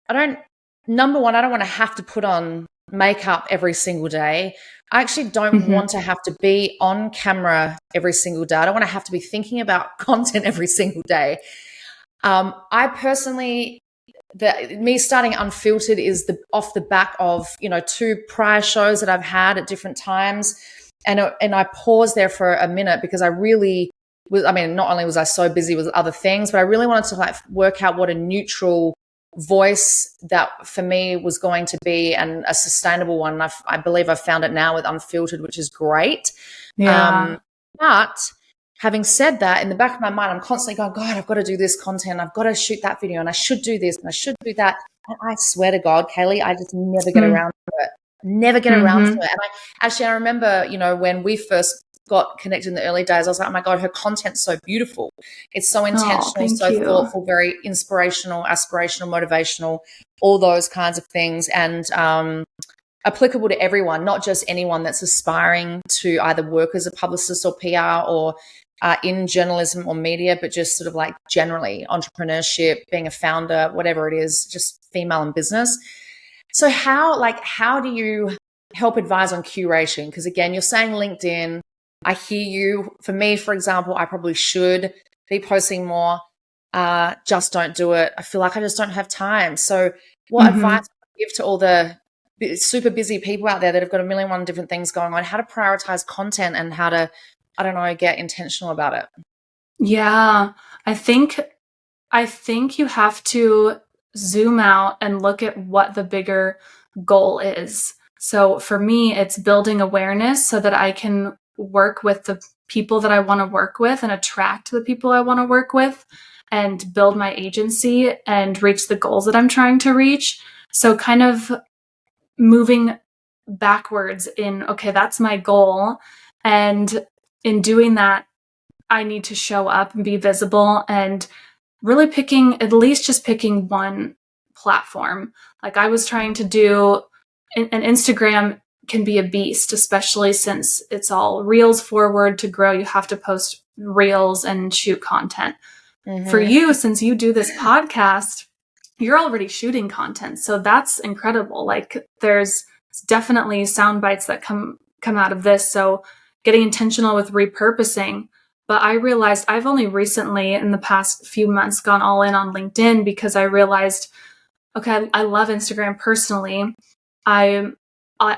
don't number one, I don't want to have to put on makeup every single day. I actually don't want to have to be on camera every single day. I don't want to have to be thinking about content every single day. I personally, me starting Unfiltered is off the back of, 2 prior shows that I've had at different times. And I paused there for a minute because I really not only was I so busy with other things, but I really wanted to like work out what a neutral voice that for me was going to be, and a sustainable one. I believe I've found it now with Unfiltered, which is great. Yeah. But having said that, in the back of my mind, I'm constantly going, God, I've got to do this content. I've got to shoot that video, and I should do this and I should do that. And I swear to God, Kayley, I just never get around to it. Never get around to it. And I remember, when we first got connected in the early days, I was like, oh my God, her content's so beautiful. It's so intentional, thoughtful, very inspirational, aspirational, motivational, all those kinds of things. And applicable to everyone, not just anyone that's aspiring to either work as a publicist or PR or in journalism or media, but just sort of like generally entrepreneurship, being a founder, whatever it is, just female in business. So how do you help advise on curation? Because again, you're saying LinkedIn. I hear you. For me, for example, I probably should be posting more. Just don't do it. I feel like I just don't have time. So what advice would you give to all the super busy people out there that have got a million and one different things going on, how to prioritize content and how to, I don't know, get intentional about it? Yeah, I think you have to zoom out and look at what the bigger goal is. So for me, it's building awareness so that I can work with the people that I want to work with and attract the people I want to work with and build my agency and reach the goals that I'm trying to reach. So kind of moving backwards in, okay, that's my goal. And in doing that, I need to show up and be visible and really at least just picking one platform. Like I was trying to do, and Instagram can be a beast, especially since it's all reels forward. To grow, you have to post reels and shoot content. For you, since you do this podcast, you're already shooting content. So that's incredible. Like there's definitely sound bites that come out of this. So getting intentional with repurposing. But I realized I've only recently in the past few months gone all in on LinkedIn because I realized, okay, I love Instagram personally. I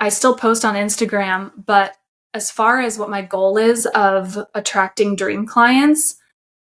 still post on Instagram, but as far as what my goal is of attracting dream clients,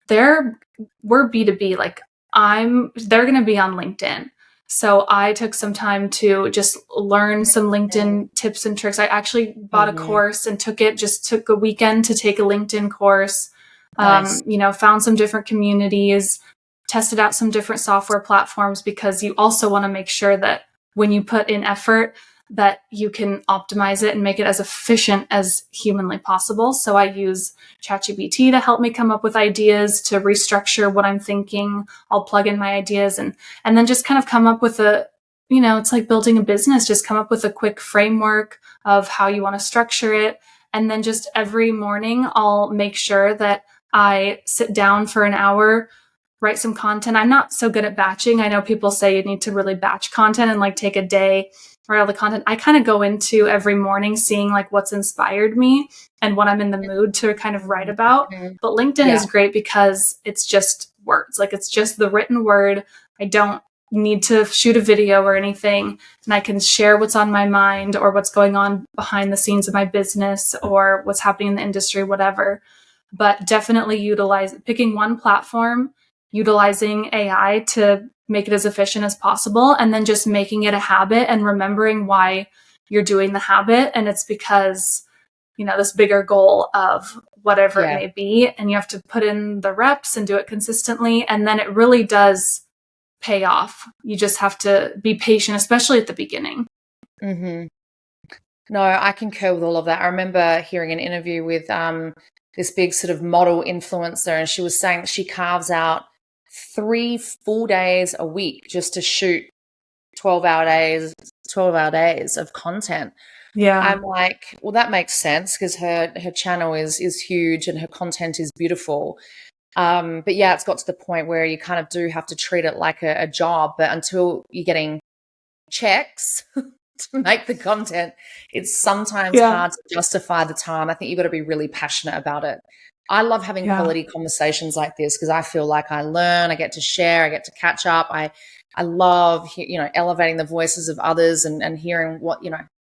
we're B2B. Like they're going to be on LinkedIn. So I took some time to just learn some LinkedIn tips and tricks. I actually bought a course and took a weekend to take a LinkedIn course. Nice. Found some different communities, tested out some different software platforms, because you also want to make sure that when you put in effort that you can optimize it and make it as efficient as humanly possible. So I use ChatGPT to help me come up with ideas, to restructure what I'm thinking. I'll plug in my ideas and then just kind of come up with it's like building a business, just come up with a quick framework of how you want to structure it. And then just every morning I'll make sure that I sit down for an hour, write some content. I'm not so good at batching. I know people say you need to really batch content and like take a day, write all the content. I kind of go into every morning seeing like what's inspired me and what I'm in the mood to kind of write about. But LinkedIn is great because it's just words. Like it's just the written word. I don't need to shoot a video or anything, and I can share what's on my mind or what's going on behind the scenes of my business or what's happening in the industry, whatever. But definitely picking one platform, utilizing AI to make it as efficient as possible, and then just making it a habit and remembering why you're doing the habit. And it's because, this bigger goal of whatever it may be, and you have to put in the reps and do it consistently. And then it really does pay off. You just have to be patient, especially at the beginning. No, I concur with all of that. I remember hearing an interview with this big sort of model influencer, and she was saying she carves out 3 full days a week just to shoot 12-hour days of content. Yeah. I'm like, well, that makes sense because her channel is huge and her content is beautiful. But yeah, it's got to the point where you kind of do have to treat it like a job. But until you're getting checks to make the content, it's sometimes hard to justify the time. I think you've got to be really passionate about it. I love having quality conversations like this because I feel like I learn, I get to share, I get to catch up. I love, elevating the voices of others and hearing what,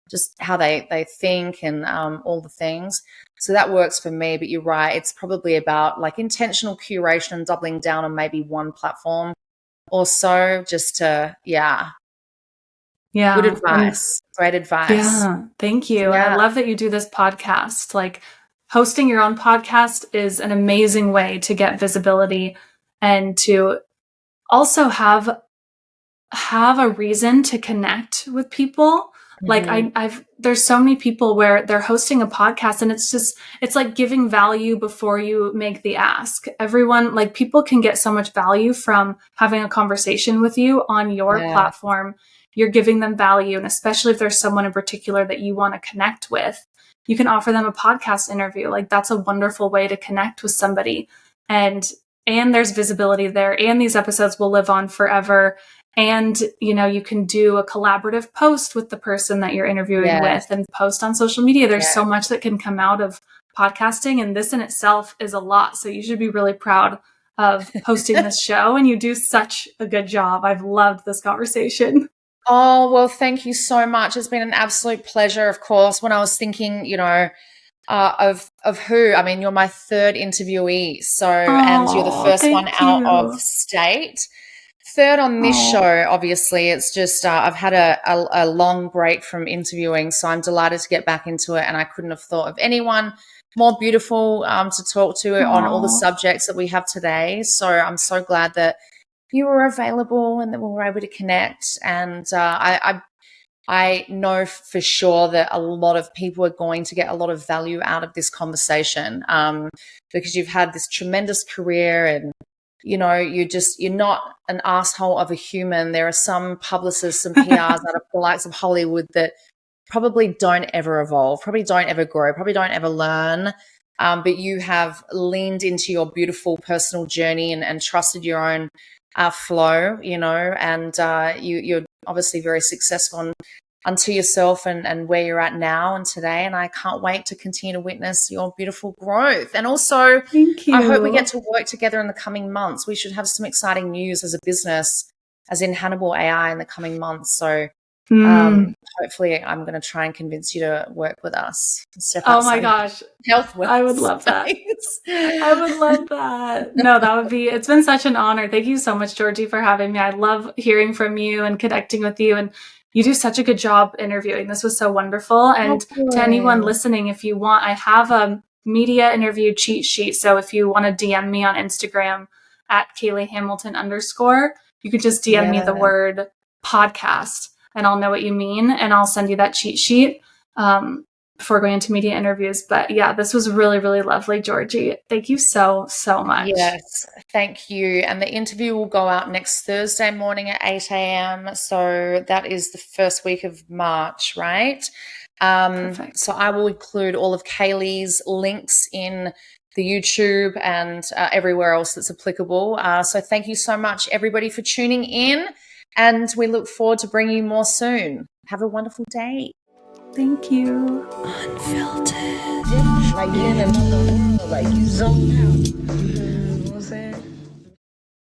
just how they think and all the things. So that works for me. But you're right. It's probably about like intentional curation and doubling down on maybe one platform or so just to, Good advice. Great advice. Yeah. Thank you. Yeah. And I love that you do this podcast. Like hosting your own podcast is an amazing way to get visibility and to also have a reason to connect with people. Like there's so many people where they're hosting a podcast and it's like giving value before you make the ask. Everyone, like people can get so much value from having a conversation with you on your platform. You're giving them value. And especially if there's someone in particular that you want to connect with, you can offer them a podcast interview. Like that's a wonderful way to connect with somebody. And there's visibility there, and these episodes will live on forever. And, you can do a collaborative post with the person that you're interviewing with and post on social media. There's so much that can come out of podcasting, and this in itself is a lot. So you should be really proud of hosting this show, and you do such a good job. I've loved this conversation. Oh, well, thank you so much. It's been an absolute pleasure. Of course, when I was thinking, of who, I mean, you're my third interviewee. So, and you're the first one out of state. Third on this show, obviously. It's just I've had a long break from interviewing, so I'm delighted to get back into it, and I couldn't have thought of anyone more beautiful to talk to on all the subjects that we have today. So I'm so glad that you were available and that we were able to connect. And I know for sure that a lot of people are going to get a lot of value out of this conversation because you've had this tremendous career, and you're not an asshole of a human. There are some publicists and PRs out of the likes of Hollywood that probably don't ever evolve, probably don't ever grow, probably don't ever learn. But you have leaned into your beautiful personal journey and trusted your own flow, and you're obviously very successful unto yourself and where you're at now and today. And I can't wait to continue to witness your beautiful growth. And also, thank you. I hope we get to work together in the coming months. We should have some exciting news as a business, as in Hannibal AI in the coming months. So hopefully I'm going to try and convince you to work with us. Oh my gosh. Health I would love that. I would love that. No, it's been such an honor. Thank you so much, Georgii, for having me. I love hearing from you and connecting with you, and you do such a good job interviewing. This was so wonderful. And to anyone listening, if you want, I have a media interview cheat sheet. So if you want to DM me on Instagram at Kayley Hamilton _ you could just DM me the word podcast, and I'll know what you mean, and I'll send you that cheat sheet before going into media interviews. But yeah, this was really, really lovely, Georgii. Thank you so, so much. Yes, thank you. And the interview will go out next Thursday morning at 8 a.m. So that is the first week of March, right? Perfect. So I will include all of Kayley's links in the YouTube and everywhere else that's applicable. So thank you so much, everybody, for tuning in. And we look forward to bringing you more soon. Have a wonderful day. Thank you. Unfiltered. Like you're in another world, like you zoned out.